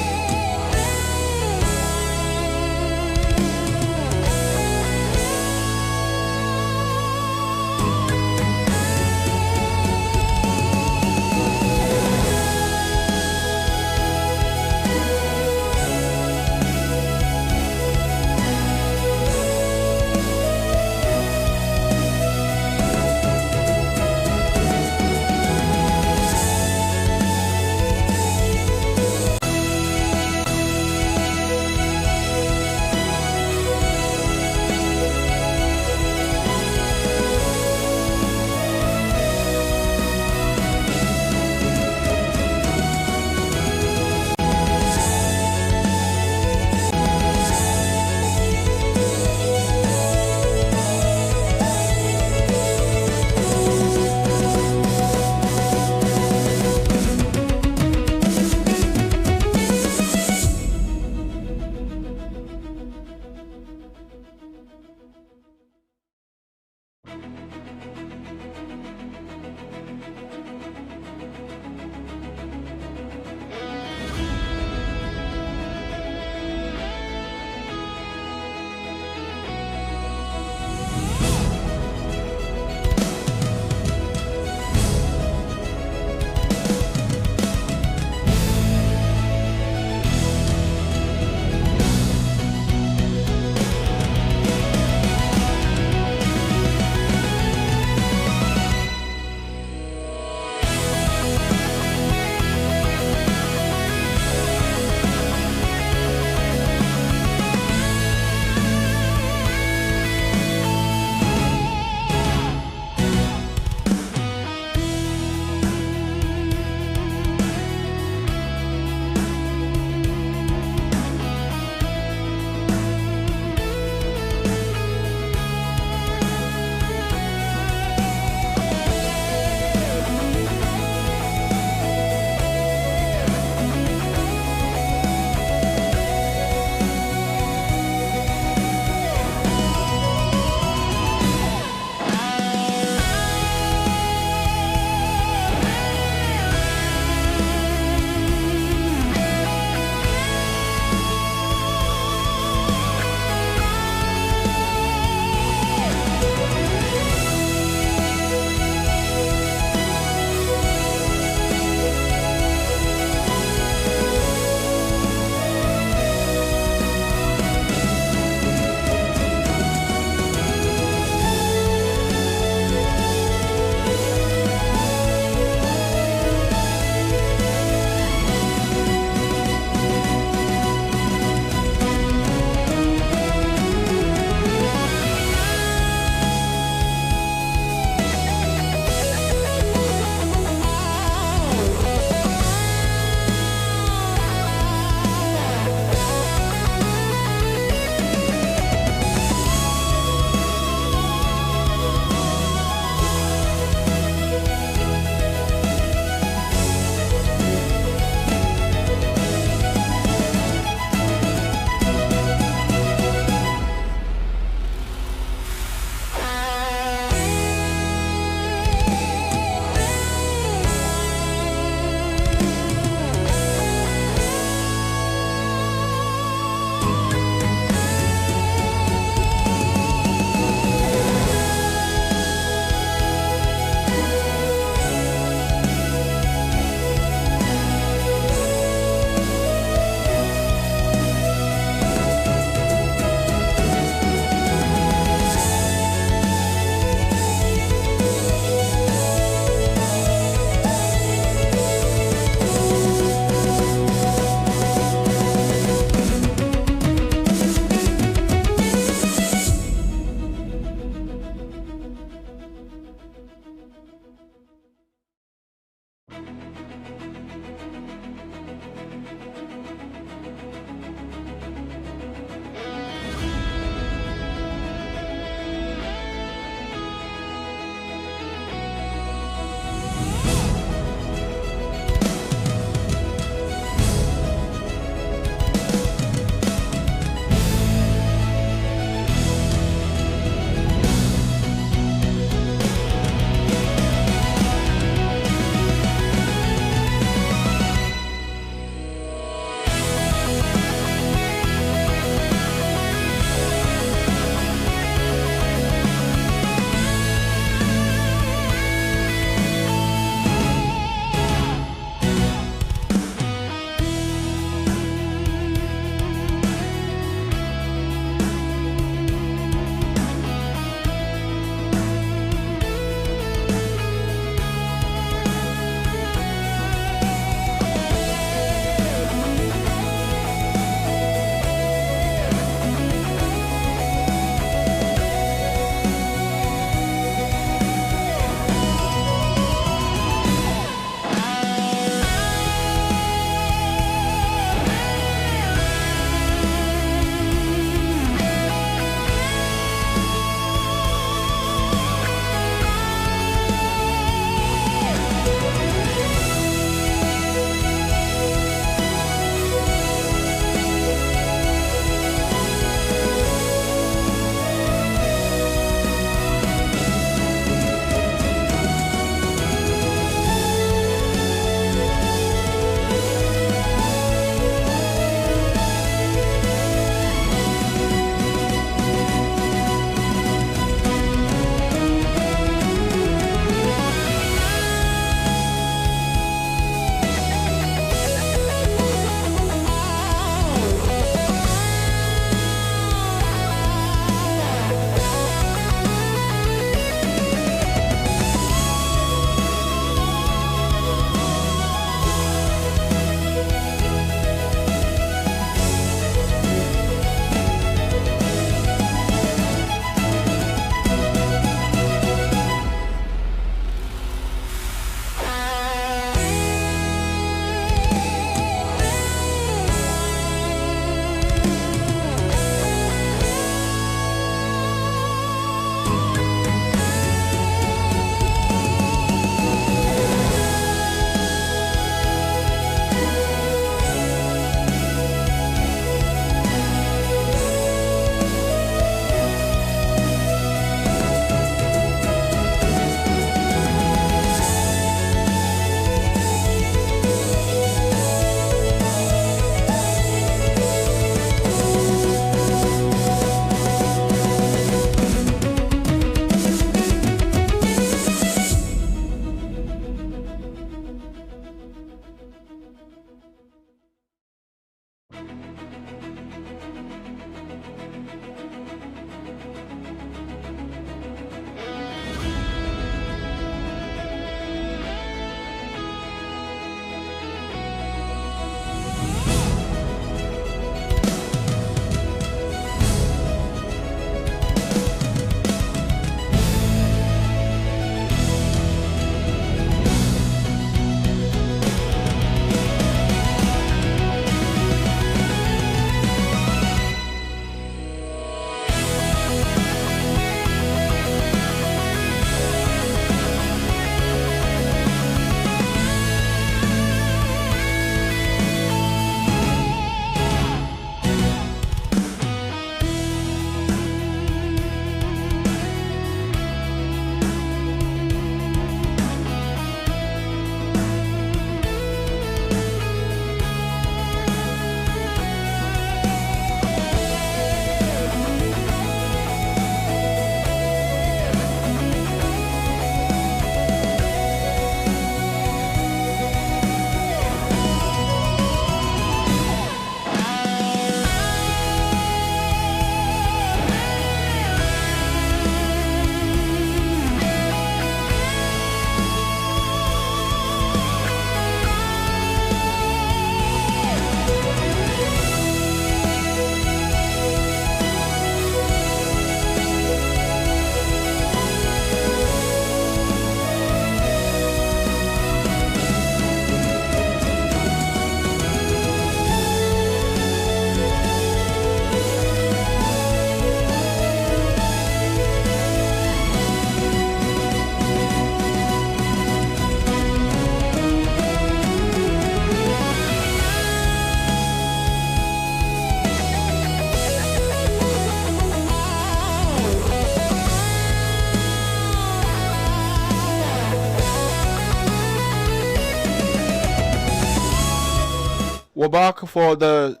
We're back for the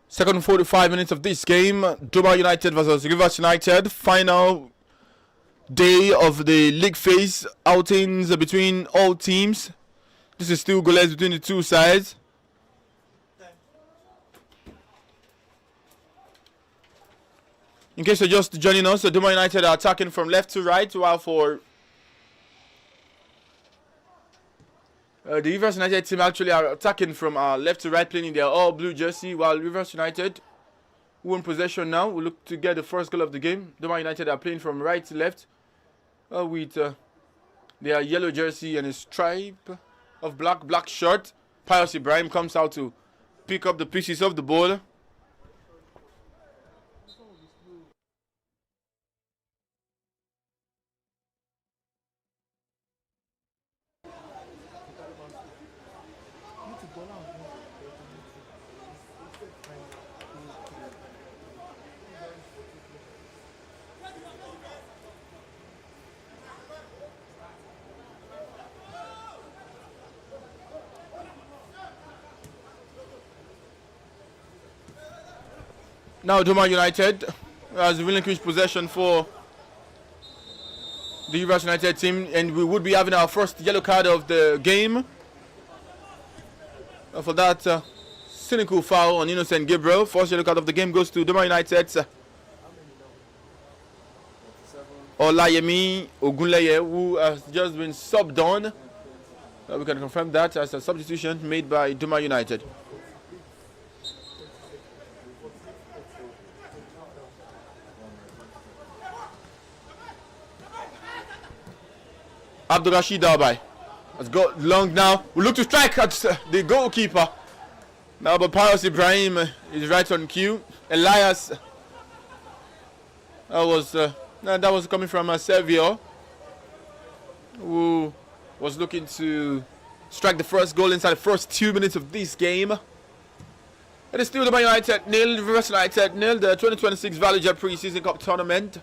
second 45 minutes of this game. Doma United versus Rivers United. Final day of the league phase outings between all teams. This is still goalless between the two sides. In case you're just joining us, Doma United are attacking from left to right, while for the Rivers United team actually are attacking from left to right, playing in their all blue jersey, while Rivers United, who in possession now, will look to get the first goal of the game. Doma United are playing from right to left with their yellow jersey and a stripe of black shirt. Pius Ibrahim comes out to pick up the pieces of the ball. Now Doma United has relinquished possession for the Rivers United team, and we would be having our first yellow card of the game for that cynical foul on Innocent Gabriel. First yellow card of the game goes to Doma United's Olayemi Ogunleye, who has just been subbed on. We can confirm that as a substitution made by Doma United. Abdurrashid Dabai has got long now. We look to strike at the goalkeeper. Now, but Pius Ibrahim is right on cue. Elias, that was coming from Servio, who was looking to strike the first goal inside the first 2 minutes of this game. It is still the Man United nil, Rivers United nil, the 2026 Valley Jet Pre-Season Cup Tournament.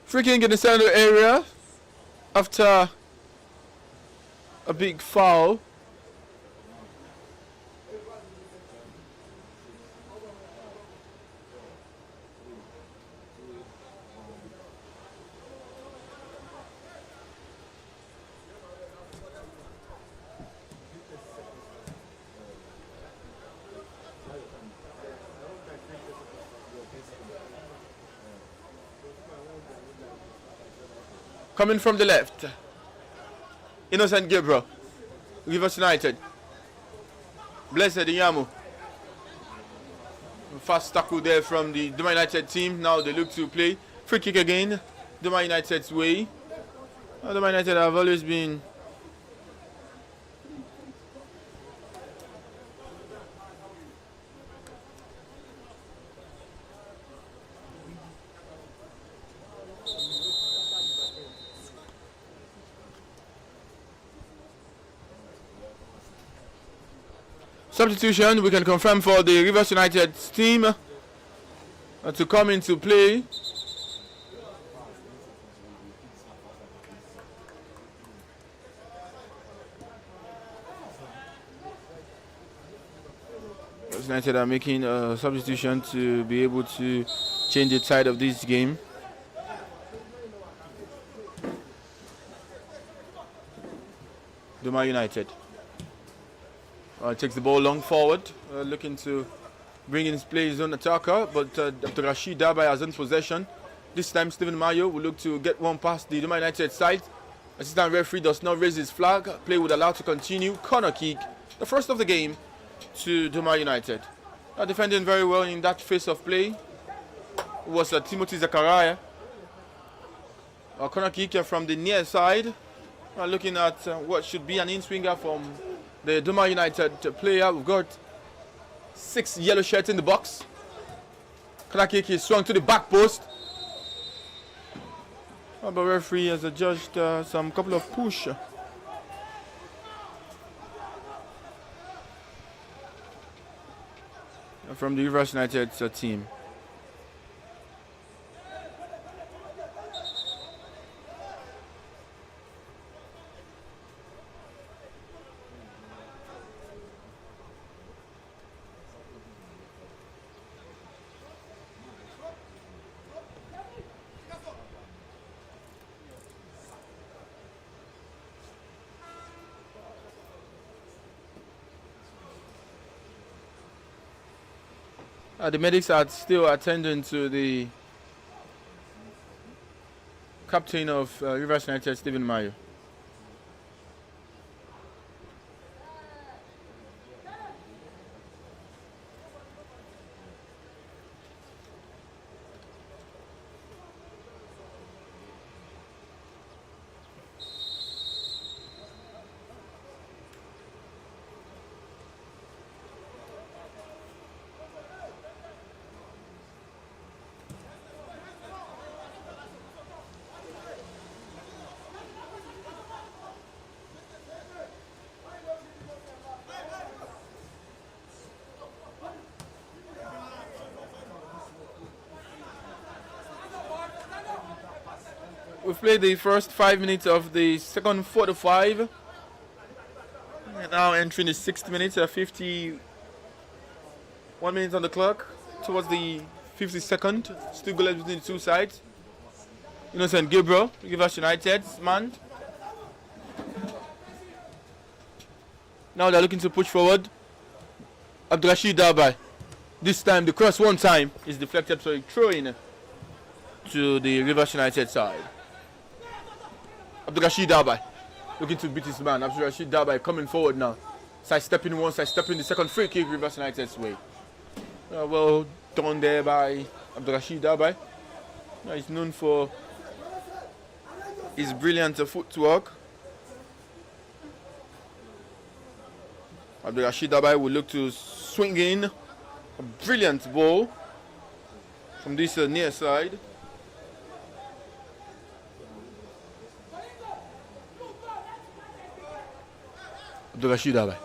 Free kick in the center area after a big foul. Coming from the left, Innocent Gabriel, Rivers United. Blessed Iyamu. Fast tackle there from the Doma United team. Now they look to play. Free kick again, Doma United's way. Doma United have always been substitution. We can confirm for the Rivers United team to come into play. Rivers United are making a substitution to be able to change the tide of this game. Doma United takes the ball long forward, looking to bring in his play his own attacker, but Dr. Rashid Dabai has in possession. This time Stephen Mayo will look to get one past the Doma United side. Assistant referee does not raise his flag. Play would allow to continue. Corner kick, the first of the game to Doma United. Defending very well in that phase of play was Timothy Zakaria. A corner kick from the near side. Looking at what should be an in-swinger from the Doma United player. We've got 6 yellow shirts in the box. Corner kick is swung to the back post. But referee has adjudged some couple of push. from the Rivers United team. The medics are still attending to the captain of Rivers United, Stephen Mayo. We've played the first 5 minutes of the second 45. And now entering the 6th minute, 51 minutes on the clock. Towards the 52nd. Still goalless between the two sides. Innocent Gabriel, Rivers United's man. Now they're looking to push forward. Abdulrashid Dabai. This time the cross one time is deflected, so throw in to the Rivers United side. Abdulrashid Dabai looking to beat his man. Abdulrashid Dabai coming forward now. Side-stepping one, side-stepping the second. Free kick Rivers United's way. Well done there by Abdulrashid Dabai. He's known for his brilliant footwork. Abdulrashid Dabai will look to swing in a brilliant ball from this near side. Abdulrashid Dabai.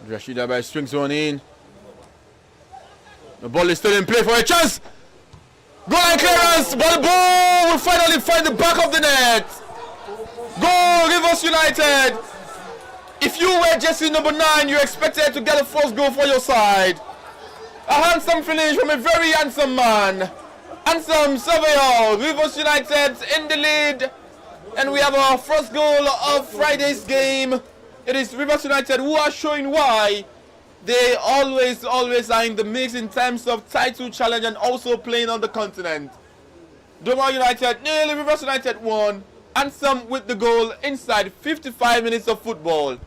Abdulrashid Dabai swings one in. The ball is still in play for a chance. Goal and clearance, but the ball will finally find the back of the net. Goal, Rivers United. If you were jersey number 9, you expected to get a first goal for your side. A handsome finish from a very handsome man. Handsome Surveyor, Rivers United in the lead. And we have our first goal of Friday's game. It is Rivers United who are showing why they always are in the mix in terms of title challenge and also playing on the continent. Doma United nearly, Rivers United won. Handsome with the goal inside 55 minutes of football.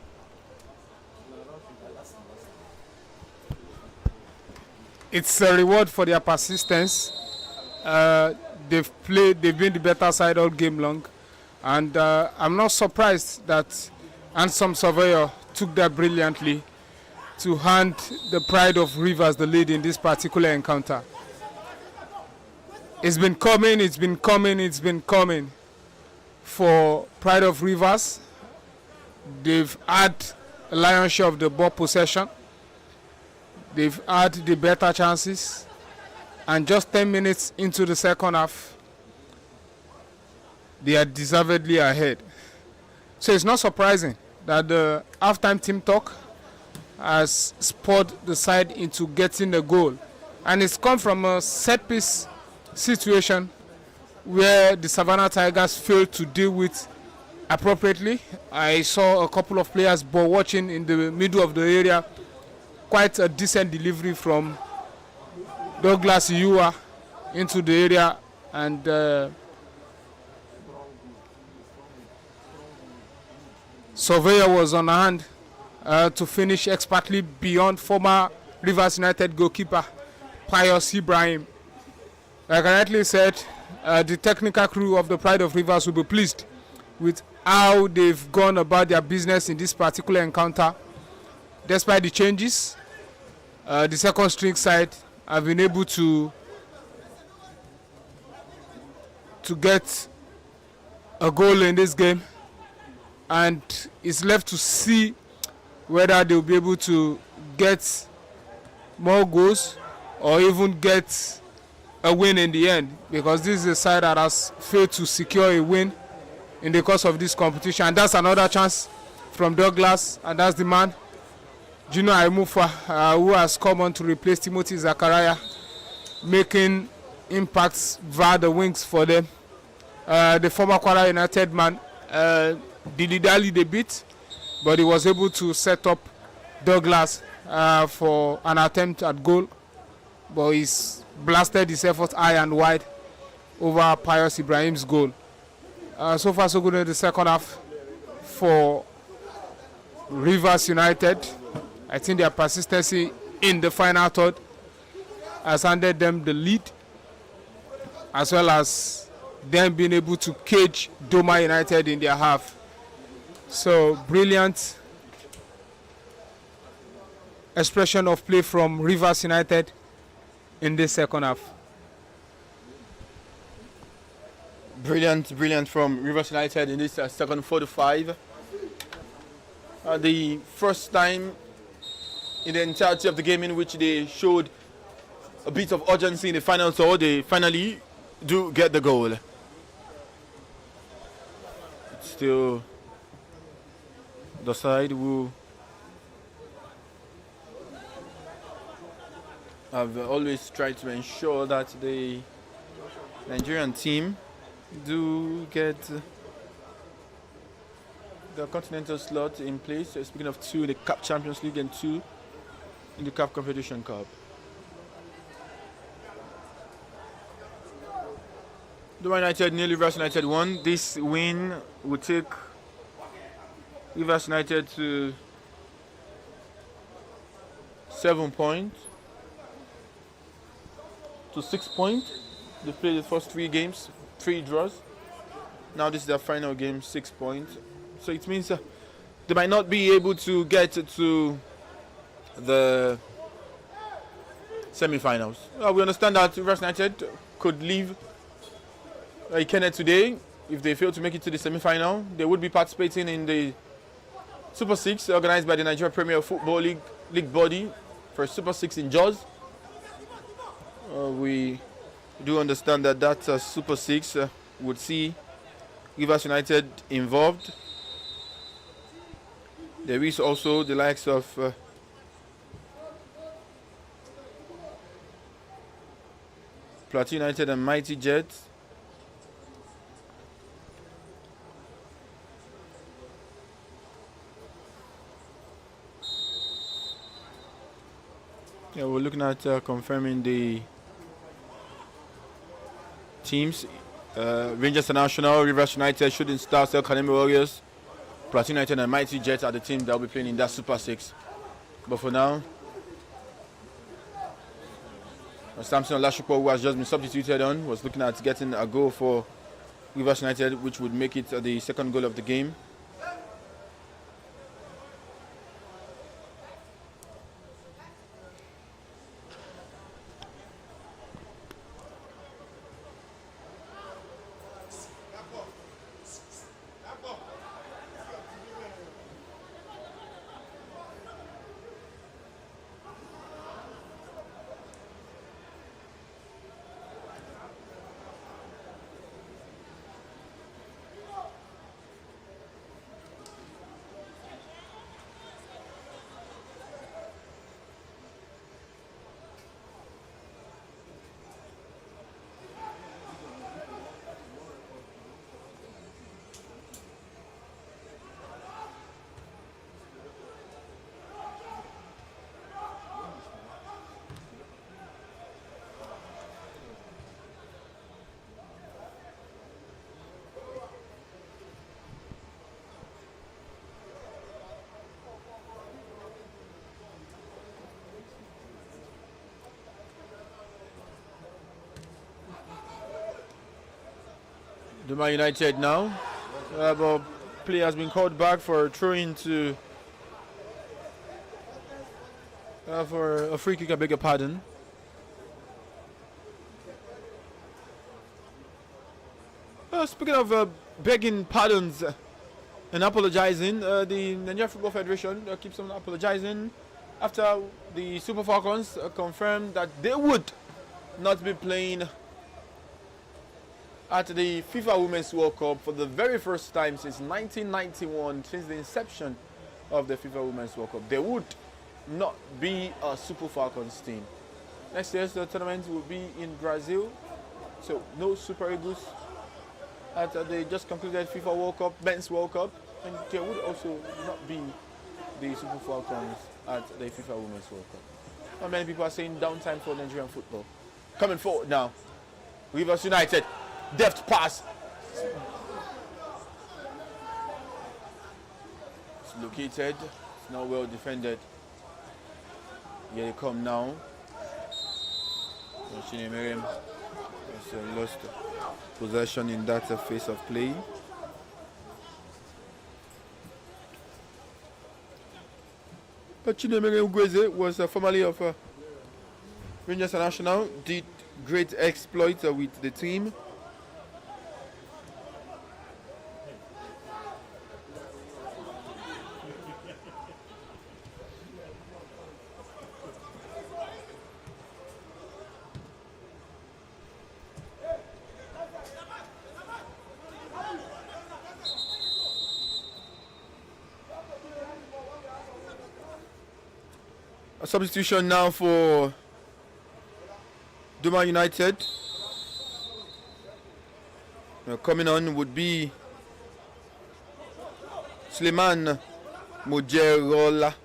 It's a reward for their persistence. They've been the better side all game long, and I'm not surprised that Handsome Surveyor took that brilliantly to hand the Pride of Rivers the lead in this particular encounter. It's been coming for Pride of Rivers. They've had a lion's share of the ball possession. They've had the better chances. And just 10 minutes into the second half, they are deservedly ahead. So it's not surprising that the halftime team talk has spurred the side into getting a goal. And it's come from a set-piece situation where the Savannah Tigers failed to deal with appropriately. I saw a couple of players ball watching in the middle of the area. Quite a decent delivery from Douglas Iua into the area, and Surveyor was on hand to finish expertly beyond former Rivers United goalkeeper Pius Ibrahim. Like I rightly said, the technical crew of the Pride of Rivers will be pleased with how they've gone about their business in this particular encounter. Despite the changes, the second string side have been able to get a goal in this game. and it's left to see whether they'll be able to get more goals or even get a win in the end, because this is a side that has failed to secure a win in the course of this competition. And that's another chance from Douglas, and that's the man, Junior Aimufa, who has come on to replace Timothy Zakaria, making impacts via the wings for them. The former Kwara United man, Dilidali the beat, but he was able to set up Douglas for an attempt at goal, but he's blasted his efforts high and wide over Pius Ibrahim's goal. So far so good in the second half for Rivers United. I think their persistency in the final third has handed them the lead, as well as them being able to cage Doma United in their half. So brilliant expression of play from Rivers United in this second half. Brilliant from Rivers United in this second 45. The first time in the entirety of the game in which they showed a bit of urgency in the final third, they finally do get the goal. It's still the side who have always tried to ensure that the Nigerian team do get the continental slot in place. Speaking of 2 in the CAF Champions League and 2 in the CAF Competition Cup. Doma United nil, Rivers United 1. This win will take Rivers United to 7 points to 6 points. They played the first 3 games, 3 draws. Now this is their final game, 6 points. So it means they might not be able to get to the semi-finals. We understand that Rivers United could leave Ikenne today. If they fail to make it to the semi-final, they would be participating in the Super 6 organized by the Nigeria Premier Football League body for Super 6 in Jos. We do understand that Super 6 would see Rivers United involved. There is also the likes of Plateau United and Mighty Jets. Yeah, we're looking at confirming the teams. Rangers International, Rivers United, Shooting Stars, Academy Warriors, Plateau United and Mighty Jets are the teams that will be playing in that Super 6. But for now, Samson Olashupo, who has just been substituted on, was looking at getting a goal for Rivers United, which would make it the second goal of the game. Doma United now. But play has been called back for throwing to for a free kick, I beg your pardon. Speaking of begging pardons, and apologizing. The Nigeria Football Federation keeps on apologizing after the Super Falcons confirmed that they would not be playing at the FIFA Women's World Cup for the very first time since 1991, since the inception of the FIFA Women's World Cup. There would not be a Super Falcons team. Next year's tournament will be in Brazil, so no Super Eagles at the just concluded FIFA World Cup, Men's World Cup, and there would also not be the Super Falcons at the FIFA Women's World Cup. Not many people are saying downtime for Nigerian football. Coming forward now, Rivers United, deft pass. It's located, it's not well defended. Here they come now. Chinemere has lost possession in that phase of play. But Chinemere Ugweze was formerly of Rangers International, did great exploits with the team. A substitution now for Doma United. Coming on would be Suleiman Mojerola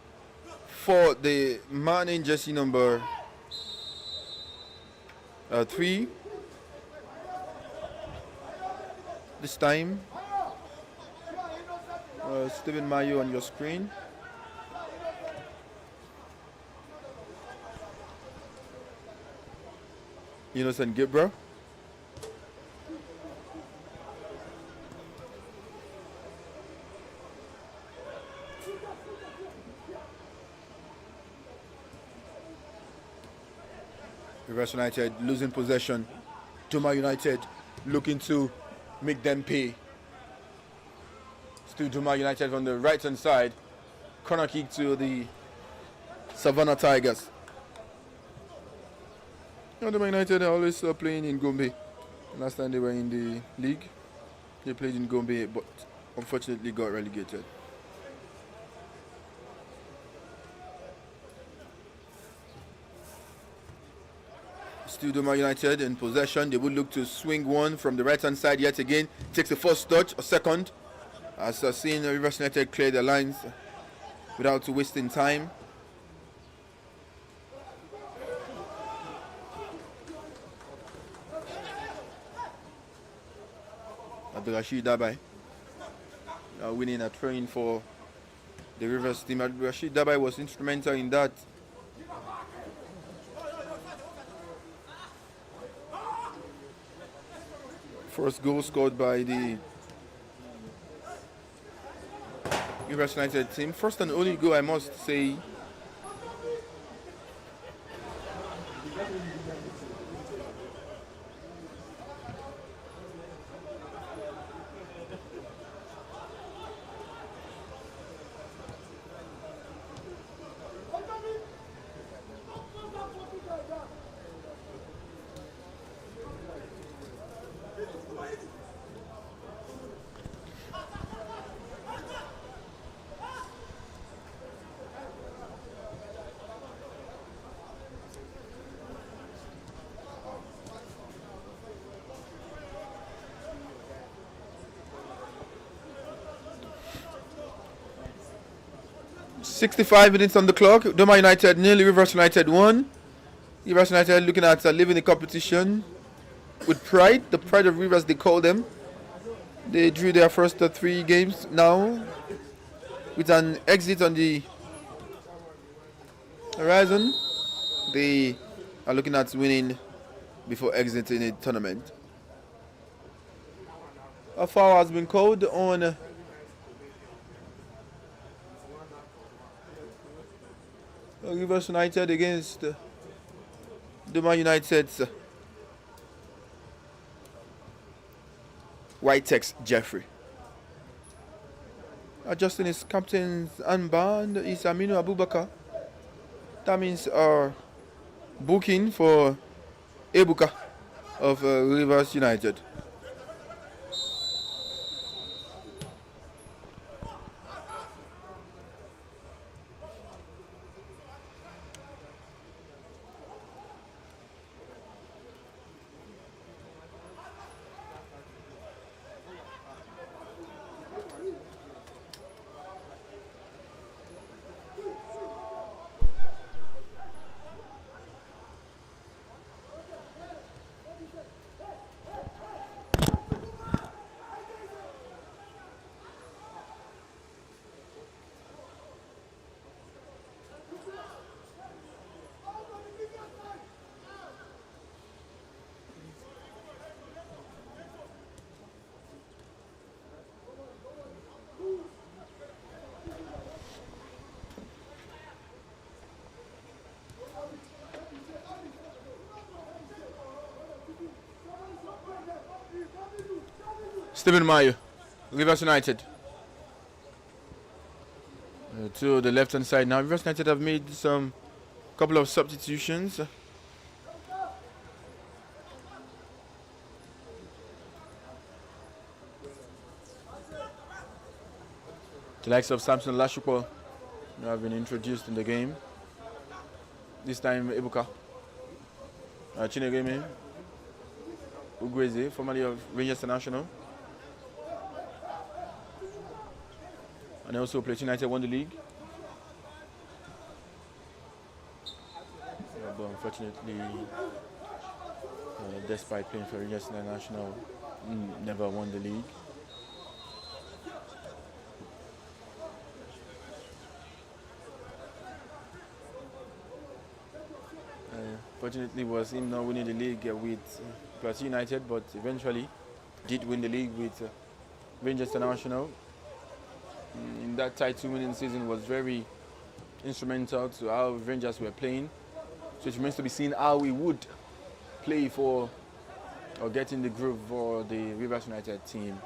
for the man in jersey number 3. This time, Steven Mayo on your screen. Innocent Gibra. Rivers United losing possession. Doma United looking to make them pay. Still Doma United on the right hand side. Corner kick to the Savannah Tigers. Doma United are always playing in Gombe. Last time they were in the league, they played in Gombe, but unfortunately got relegated. Still Doma United in possession. They would look to swing one from the right hand side yet again. Takes the first touch, a second. As seeing Rivers United clear the lines without wasting time. Rashid Dabai winning a throw-in for the Rivers team. Rashid Dabai was instrumental in that. First goal scored by the Rivers United team. First and only goal, I must say. .65 minutes on the clock. Doma United nil, Rivers United 1. Rivers United looking at leaving the competition with pride. The pride of Rivers, they call them. They drew their first 3 games now with an exit on the horizon. They are looking at winning before exiting the tournament. A foul has been called on Rivers United against Doma United's Whitetex Jeffrey. adjusting his captain's armband is Aminu Abubakar. That means our booking for Ebuka of Rivers United. Stephen Mayo, Rivers United. To the left hand side now. Rivers United have made some couple of substitutions. The likes of Samson Lashupo have been introduced in the game. This time Ebuka. Chinegeme Ugweze, formerly of Rangers International. And also Plateau United won the league. Yeah, but unfortunately, despite playing for Rangers International, never won the league. Fortunately, was him not winning the league with Plateau United, but eventually did win the league with Rangers International. In that title winning season was very instrumental to how Rangers were playing. So it remains to be seen how we would play for or get in the groove for the Rivers United team.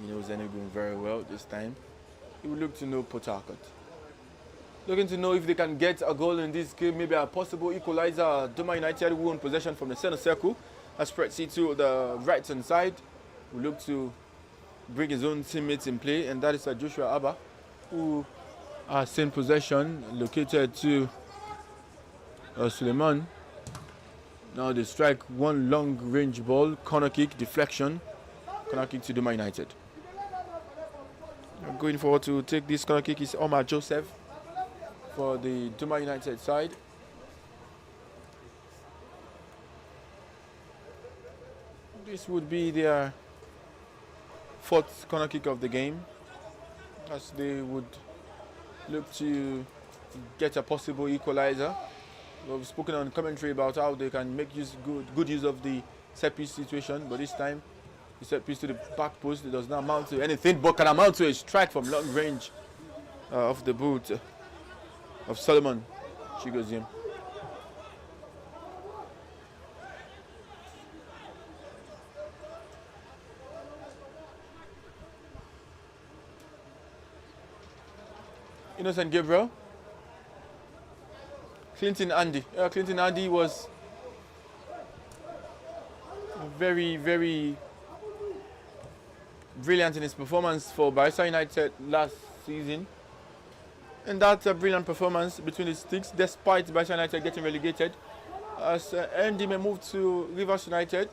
He knows Enugu very well this time. He will look to know Port Harcourt. Looking to know if they can get a goal in this game, maybe a possible equalizer. Doma United will own possession from the center circle. As spread C to the right hand side. We look to bring his own teammates in play, and that is Joshua Abba, who has in possession, located to Suleiman. Now they strike one long range ball, corner kick, deflection, corner kick to Doma United. Going forward to take this corner kick is Omar Joseph for the Doma United side. This would be their fourth corner kick of the game, as they would look to get a possible equalizer. We've spoken on commentary about how they can make good use of the set piece situation, but this time the set piece to the back post, it does not amount to anything but can amount to a strike from long range of the boot of Solomon Chigoziem. Innocent Gabriel. Clinton Andy. Clinton Andy was very, very brilliant in his performance for Barca United last season. And that brilliant performance between the sticks, despite Barca United getting relegated, as Andy may move to Rivers United,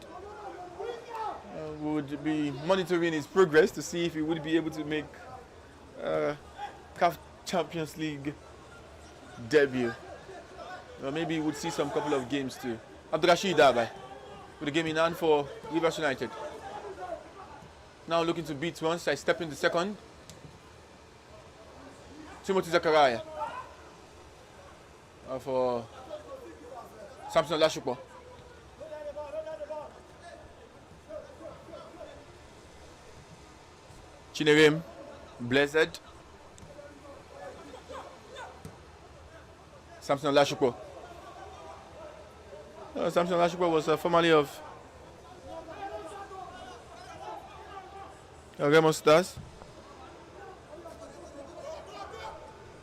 would be monitoring his progress to see if he would be able to make CAF Champions League debut. Or maybe we would see some couple of games too. Abdurrashid Dabai with the game in hand for Rivers United. Now looking to beat once, I step in the second. Timothy Zakaria for Samson Lashupo. Chinerim, Blessed. Samson Lashupo. Samson Lashupo was formerly of Remo Stars.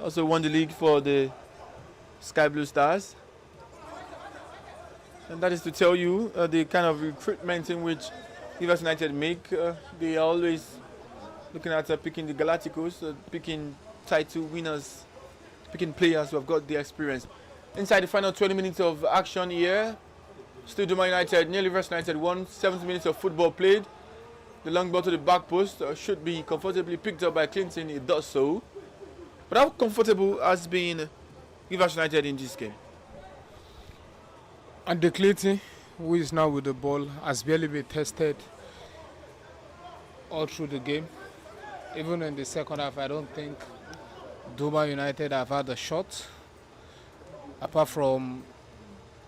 Also won the league for the Sky Blue Stars. And that is to tell you the kind of recruitment in which Rivers United make. They are always looking at picking the Galacticos, picking title winners, picking players who have got the experience. Inside the final 20 minutes of action here, still Doma United, nearly Rivers United won. 70 minutes of football played. The long ball to the back post should be comfortably picked up by Clinton. It does so. But how comfortable has been Rivers United in this game? And the Clinton, who is now with the ball, has barely been tested all through the game. Even in the second half, I don't think Doma United have had a shot, apart from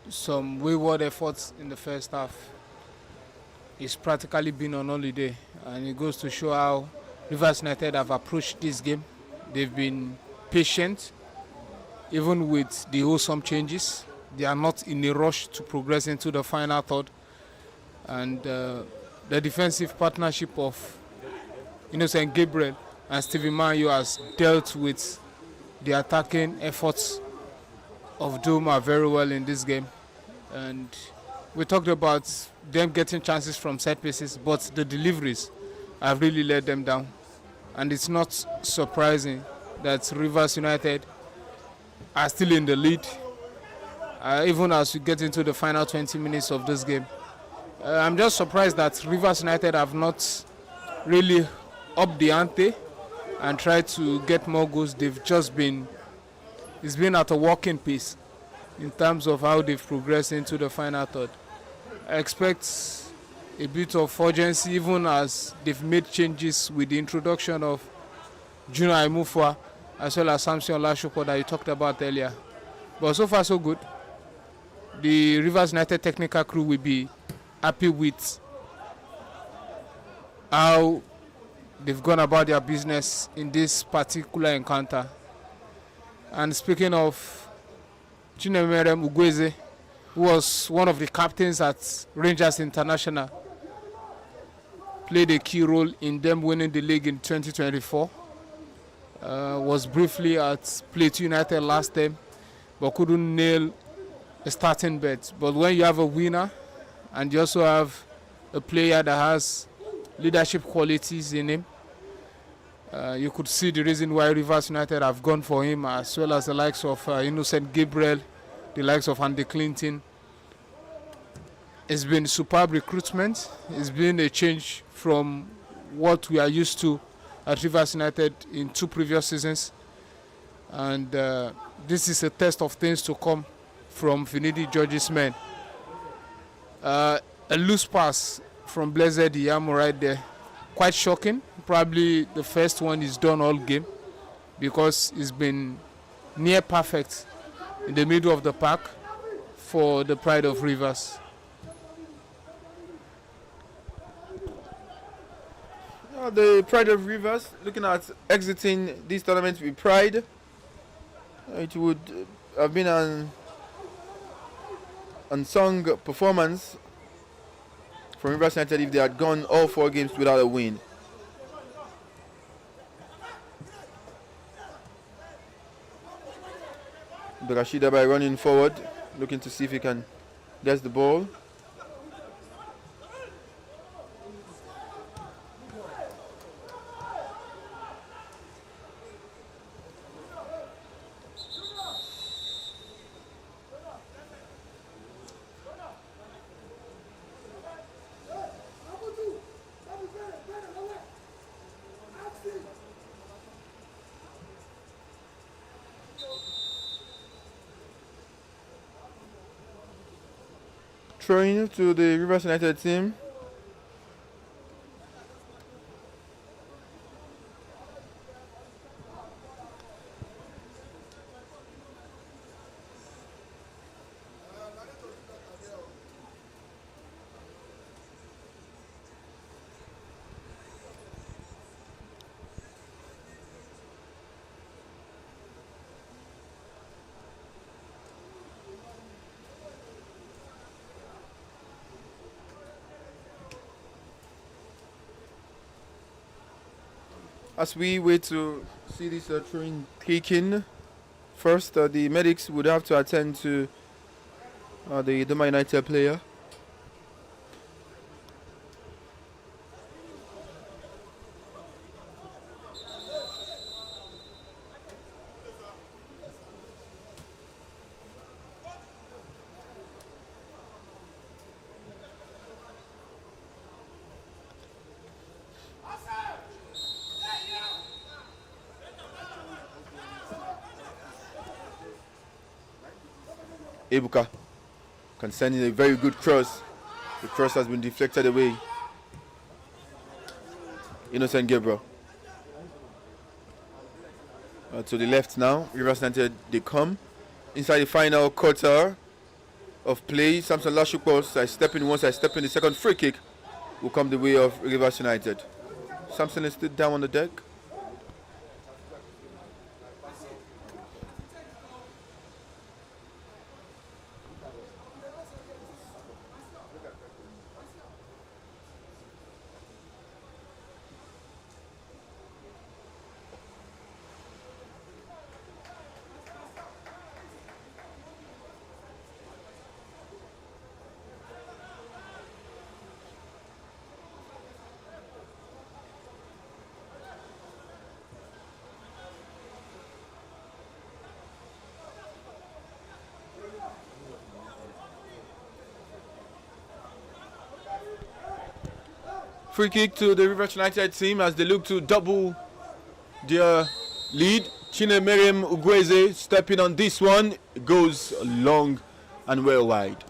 some wayward efforts in the first half. He's practically been on holiday, and it goes to show how Rivers United have approached this game. They've been patient, even with the wholesome changes. They are not in a rush to progress into the final third. And the defensive partnership of Innocent Gabriel and Stephen Mayo has dealt with the attacking efforts of Doma very well in this game. And we talked about them getting chances from set pieces, but the deliveries have really let them down. And it's not surprising that Rivers United are still in the lead, even as we get into the final 20 minutes of this game. I'm just surprised that Rivers United have not really upped the ante and tried to get more goals. It's been at a walking pace in terms of how they've progressed into the final third. I expect a bit of urgency, even as they've made changes with the introduction of Junior Imufwa as well as Samson Lashopo that you talked about earlier. But so far so good. The Rivers United technical crew will be happy with how they've gone about their business in this particular encounter. And speaking of Chinemerem Ugweze, who was one of the captains at Rangers International, played a key role in them winning the league in 2024. Was briefly at Plateau United last time, but couldn't nail a starting bet. But when you have a winner and you also have a player that has leadership qualities in him, you could see the reason why Rivers United have gone for him, as well as the likes of Innocent Gabriel, the likes of Andy Clinton. It's been superb recruitment. It's been a change from what we are used to at Rivers United in 2 previous seasons. And this is a test of things to come from Finidi George's men. A loose pass from Blessed Iyamo right there. Quite shocking. Probably the first one is done all game, because it's been near perfect in the middle of the park for the Pride of Rivers. The Pride of Rivers, looking at exiting this tournament with pride. It would have been an unsung performance from Rivers United if they had gone all 4 games without a win. Rashida by running forward, looking to see if he can get the ball. Throwing to the Rivers United team. As we wait to see this train taken, first the medics would have to attend to the Doma United player. Ebuka concerning a very good cross. The cross has been deflected away. Innocent Gabriel. To the left now. Rivers United, they come. Inside the final quarter of play. Samson Lashukwu side stepping one, side stepping the second. Free kick will come the way of Rivers United. Samson is still down on the deck. Free kick to the Rivers United team as they look to double their lead. Chinemerem Ugweze stepping on this one. It goes long and well wide.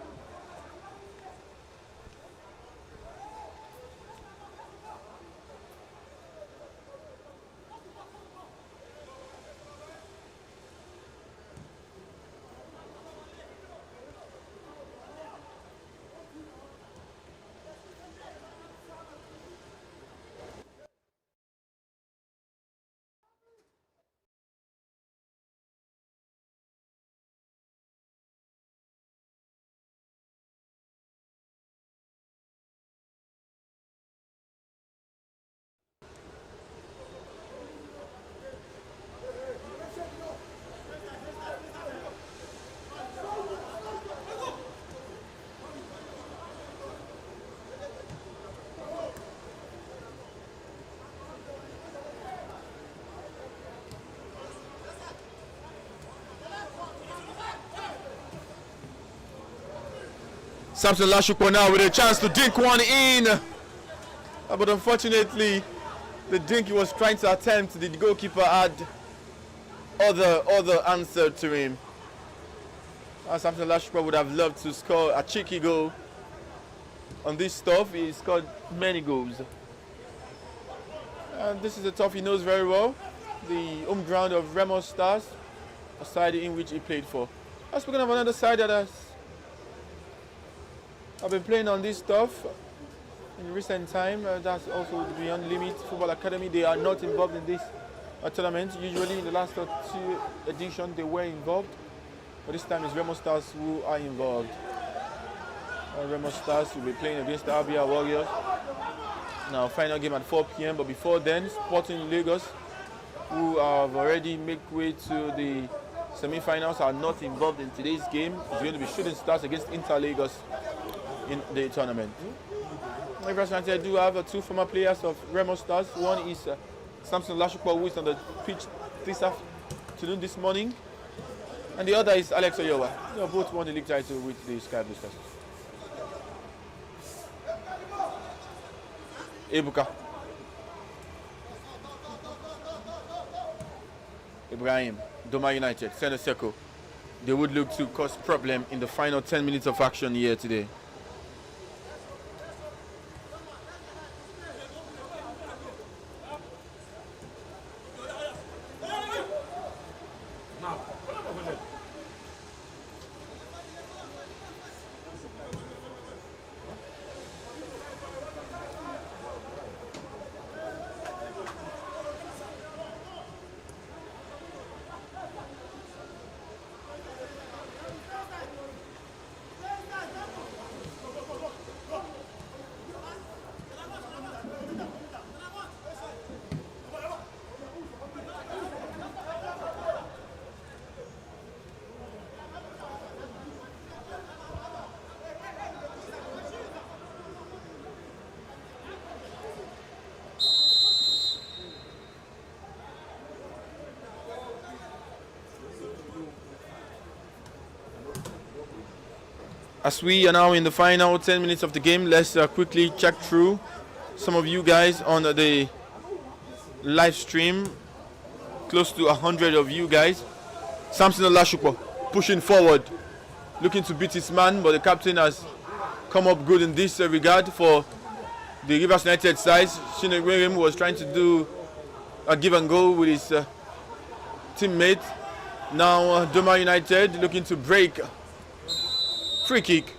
Samson Lashukwu now with a chance to dink one in. But unfortunately, the dink he was trying to attempt, the goalkeeper had other answer to him. Samson Lashukwu would have loved to score a cheeky goal on this stuff. He scored many goals. And this is a tough he knows very well. The home ground of Remo Stars, a side in which he played for. Speaking of another side that has I've been playing on this stuff in recent time. That's also the Beyond Limit Football Academy. They are not involved in this tournament. Usually in the last two editions they were involved, but this time it's Remo Stars who are involved. Remo Stars will be playing against the Abia Warriors. Now final game at 4 p.m. But before then, Sporting Lagos, who have already made way to the semi-finals, are not involved in today's game. It's going to be Shooting Stars against Inter Lagos in the tournament. Rivers United do have two former players of Remo Stars. One is Samson Lashukwu, who is on the pitch this afternoon, this morning, and the other is Alex Oyowa. They both won the league title with the Sky Blue Stars. Ebuka. Ibrahim, Doma United, center circle. They would look to cause problem in the final 10 minutes of action here today. As we are now in the final 10 minutes of the game, let's quickly check through some of you guys on the live stream. Close to 100 of you guys. Samson Olashukwu pushing forward, looking to beat his man, but the captain has come up good in this regard for the Rivers United side. Chinegwerim was trying to do a give and go with his teammate. Now Doma United looking to break. Free kick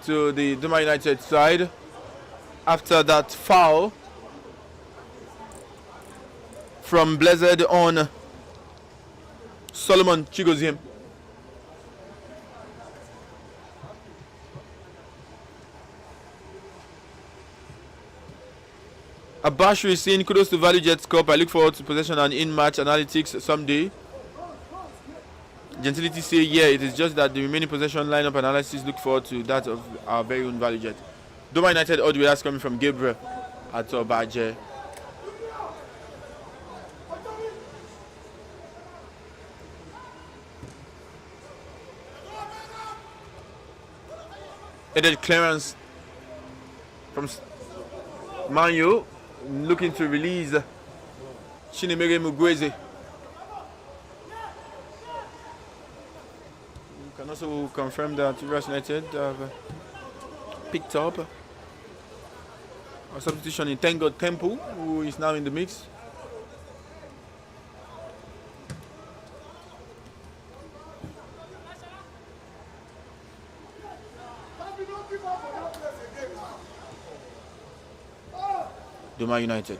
to the Doma United side after that foul from Blessed on Solomon Chigoziem. Abashu is saying kudos to Value Jets Cup. I look forward to possession and in-match analytics someday. Gentility say yeah, it is just that the remaining possession lineup analysis look forward to that of our very own Value Jet. Doma United odd that's coming from Gabriel at Obaje. Headed clearance from Manyo, looking to release Chinemere Mugweze. You can also confirm that Rivers United have picked up a substitution in Tengo Temple, who is now in the mix. Doma United.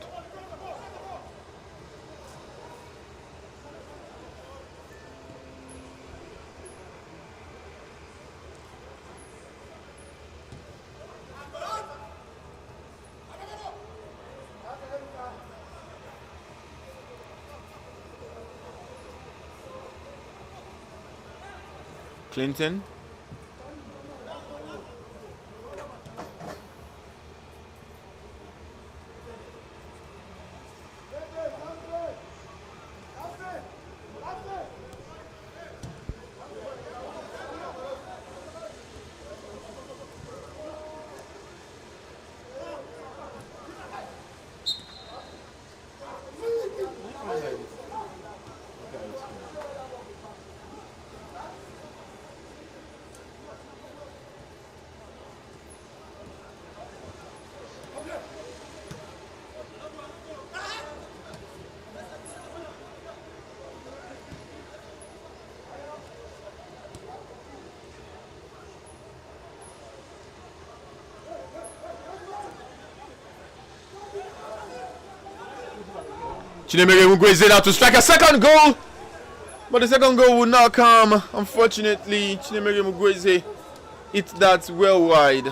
Clinton. Chinemere Mugweze now to strike a second goal, but the second goal will not come. Unfortunately, Chinemere Mugweze hit that well wide.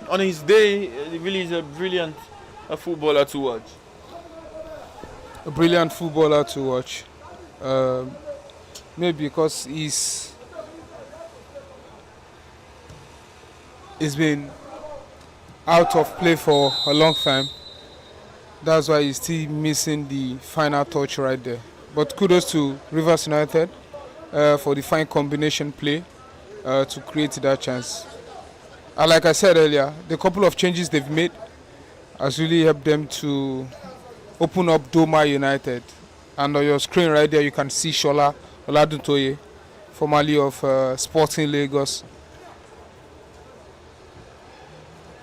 On his day, he really is a brilliant footballer to watch. A brilliant footballer to watch. Maybe because he's been out of play for a long time. That's why he's still missing the final touch right there. But kudos to Rivers United for the fine combination play to create that chance. And like I said earlier, the couple of changes they've made has really helped them to open up Doma United. And on your screen right there, you can see Shola Oladuntoye, formerly of Sporting Lagos.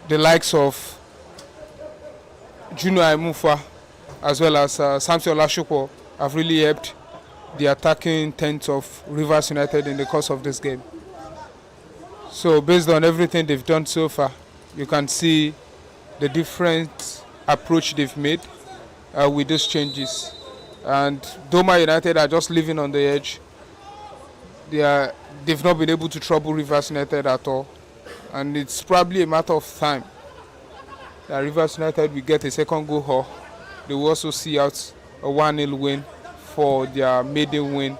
The likes of Juno Aimufa as well as Samson Olashukwu have really helped the attacking intent of Rivers United in the course of this game. So based on everything they've done so far, you can see the different approach they've made with those changes. And Doma United are just living on the edge. They've not been able to trouble Rivers United at all. And it's probably a matter of time that Rivers United will get a second goal, or they will also see out a 1-0 win for their maiden win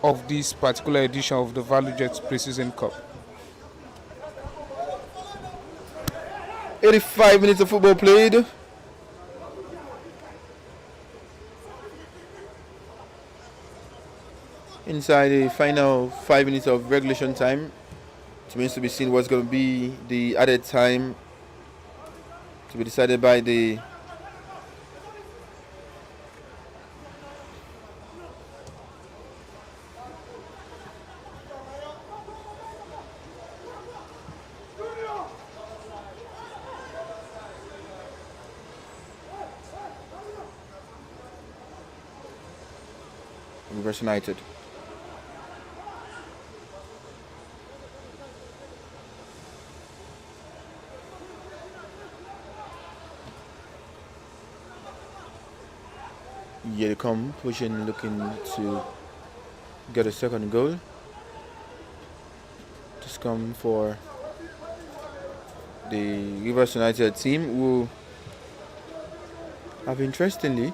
of this particular edition of the Value Jets Preseason Cup. 85 minutes of football played. In inside the final 5 minutes of regulation time. It remains to be seen what's going to be the added time to be decided by the Rivers United. Here they come, pushing, looking to get a second goal. Just come for the Rivers United team, who have interestingly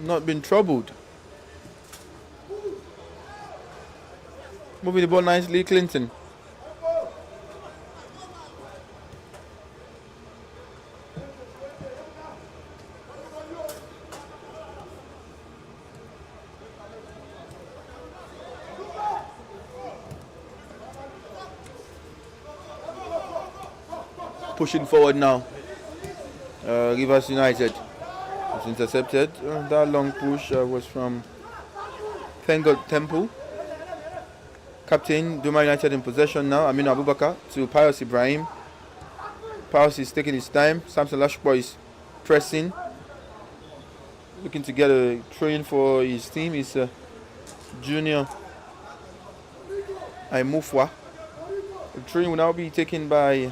not been troubled. Moving the ball nicely, Clinton. Pushing forward now. Rivers United was intercepted. That long push was from Fengot Temple. Captain Doma United in possession now. Aminu Abubakar to Pius Ibrahim. Pius is taking his time. Samson Lashpo is pressing, looking to get a throw-in for his team. Is Junior Aimufwa. The throw-in will now be taken by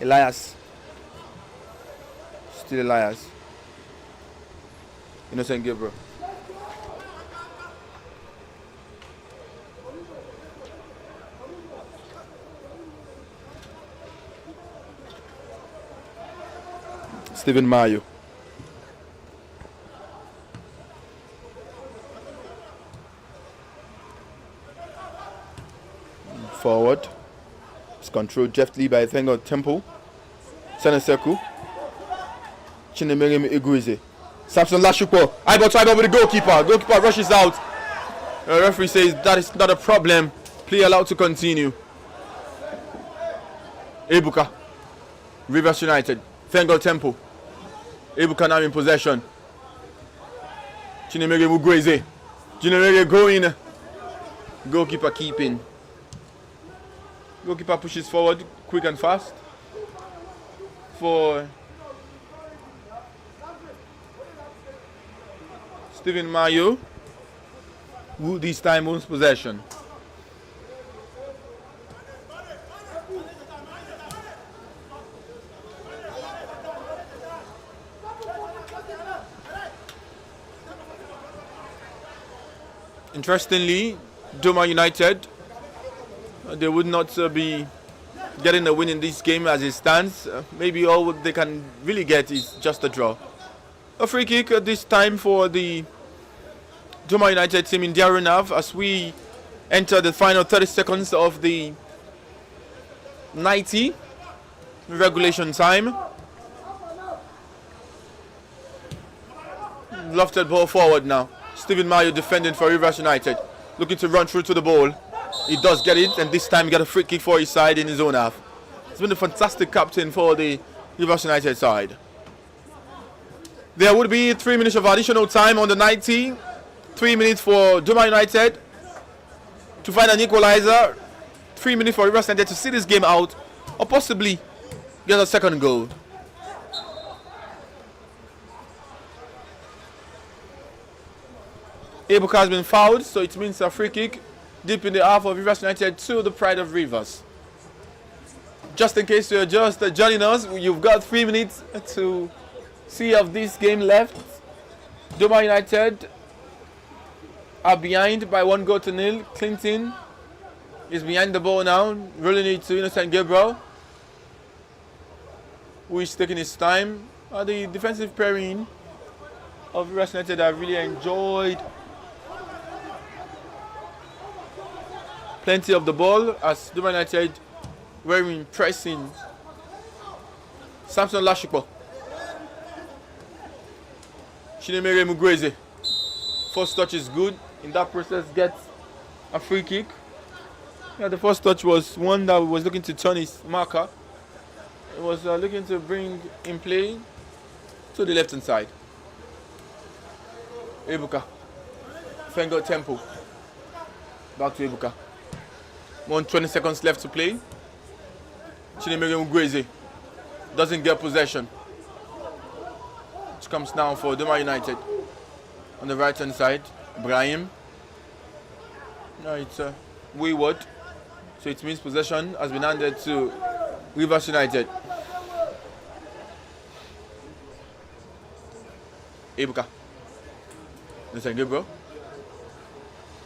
Elias. Still Elias. Innocent Gabriel. Stephen Mayo. Forward. It's controlled deftly by Fengot Temple. Seneseku. Chinemerem Iguize. Samson Lashupo. Eyeball to eyeball with the goalkeeper. Goalkeeper rushes out. The referee says that is not a problem. Play allowed to continue. Ebuka. Rivers United. Fengot Temple. Ebuka now in possession. Chinemere Mugweze. Chinemere going. Goalkeeper keeping. Goalkeeper pushes forward quick and fast for Stephen Mayo, who this time owns possession. Interestingly, Doma United, they would not be getting a win in this game as it stands. Maybe all they can really get is just a draw. A free kick at this time for the Doma United team in Diarunav as we enter the final 30 seconds of the 90 regulation time. Lofted ball forward now. Stephen Mayo defending for Rivers United, looking to run through to the ball. He does get it, and this time he got a free kick for his side in his own half. He's been a fantastic captain for the Rivers United side. There would be 3 minutes of additional time on the 90. 3 minutes for Doma United to find an equalizer. 3 minutes for Rivers United to see this game out, or possibly get a second goal. Ebuka has been fouled, so it means a free kick deep in the half of Rivers United to the Pride of Rivers. Just in case you're just joining us, you've got 3 minutes to see of this game left. Doma United are behind by 1-0. Clinton is behind the ball now, rolling it to Innocent Gabriel, who is taking his time. The defensive pairing of Rivers United have really enjoyed plenty of the ball as Doma United were pressing. Samson Lashikpo. Chinemere Mugweze. First touch is good. In that process, gets a free kick. Yeah, the first touch was one that was looking to turn his marker. It was looking to bring in play to the left hand side. Ebuka. Fengo tempo. Back to Ebuka. 120 seconds left to play. Chinemere Ugweze doesn't get possession. Which comes now for Doma United. On the right hand side, Brahim. No, it's wayward. So it means possession has been handed to Rivers United. Ebuka. Listen, Gabriel.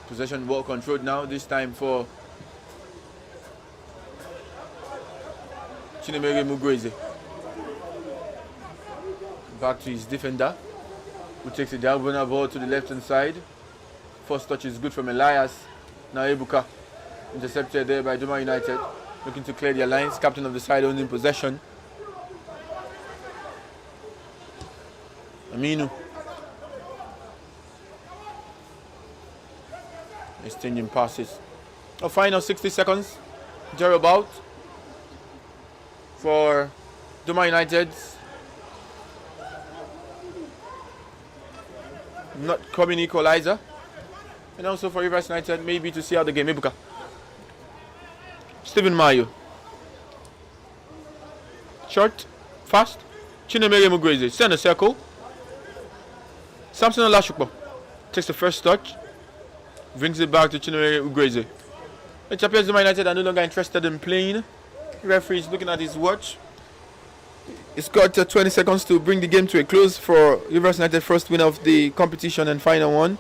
Possession well controlled now, this time for Chinemere Mugweze. Back to his defender, who takes the diagonal ball to the left hand side. First touch is good from Elias. Now Ebuka, intercepted there by Doma United, looking to clear their lines. Captain of the side owning possession. Aminu. Exchanging passes. A final 60 seconds, thereabout, for Doma United. Not coming equalizer. And also for Rivers United, maybe to see how the game. Ebuka. Stephen Mayo. Short, fast. Chinemere Mugweze. Center circle. Samson Olashukbo takes the first touch. Brings it back to Chinemere Ugweze. It appears Doma United are no longer interested in playing. The referee is looking at his watch. It's got 20 seconds to bring the game to a close for Rivers United, first win of the competition and final one.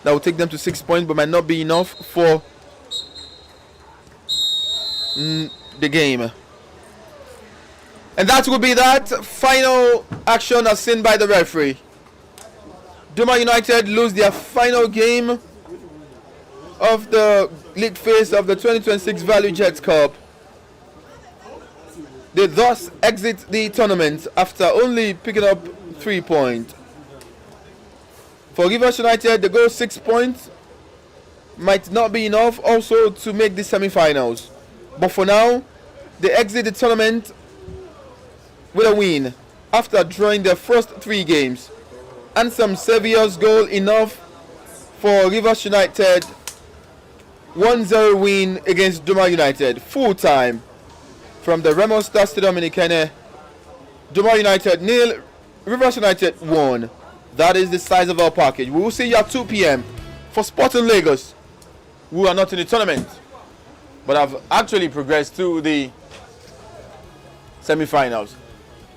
That will take them to 6 points, but might not be enough for the game. And that will be that. Final action as seen by the referee. Doma United lose their final game of the league phase of the 2026 Value Jets Cup. They thus exit the tournament after only picking up 3 points. For Rivers United, they go 6 points. Might not be enough also to make the semi-finals. But for now, they exit the tournament with a win after drawing their first 3 games. And some Sevilla's goal enough for Rivers United. 1-0 win against Doma United. Full time from the Remo Star Stadium in Ikene. Doma United 0, Rivers United 1. That is the size of our package. We will see you at 2 p.m. for Sporting Lagos, who are not in the tournament, but have actually progressed to the semi-finals.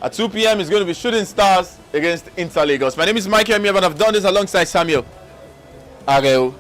At 2 p.m. it's going to be Shooting Stars against Inter Lagos. My name is Mike Emiyev and I've done this alongside Samuel Areo.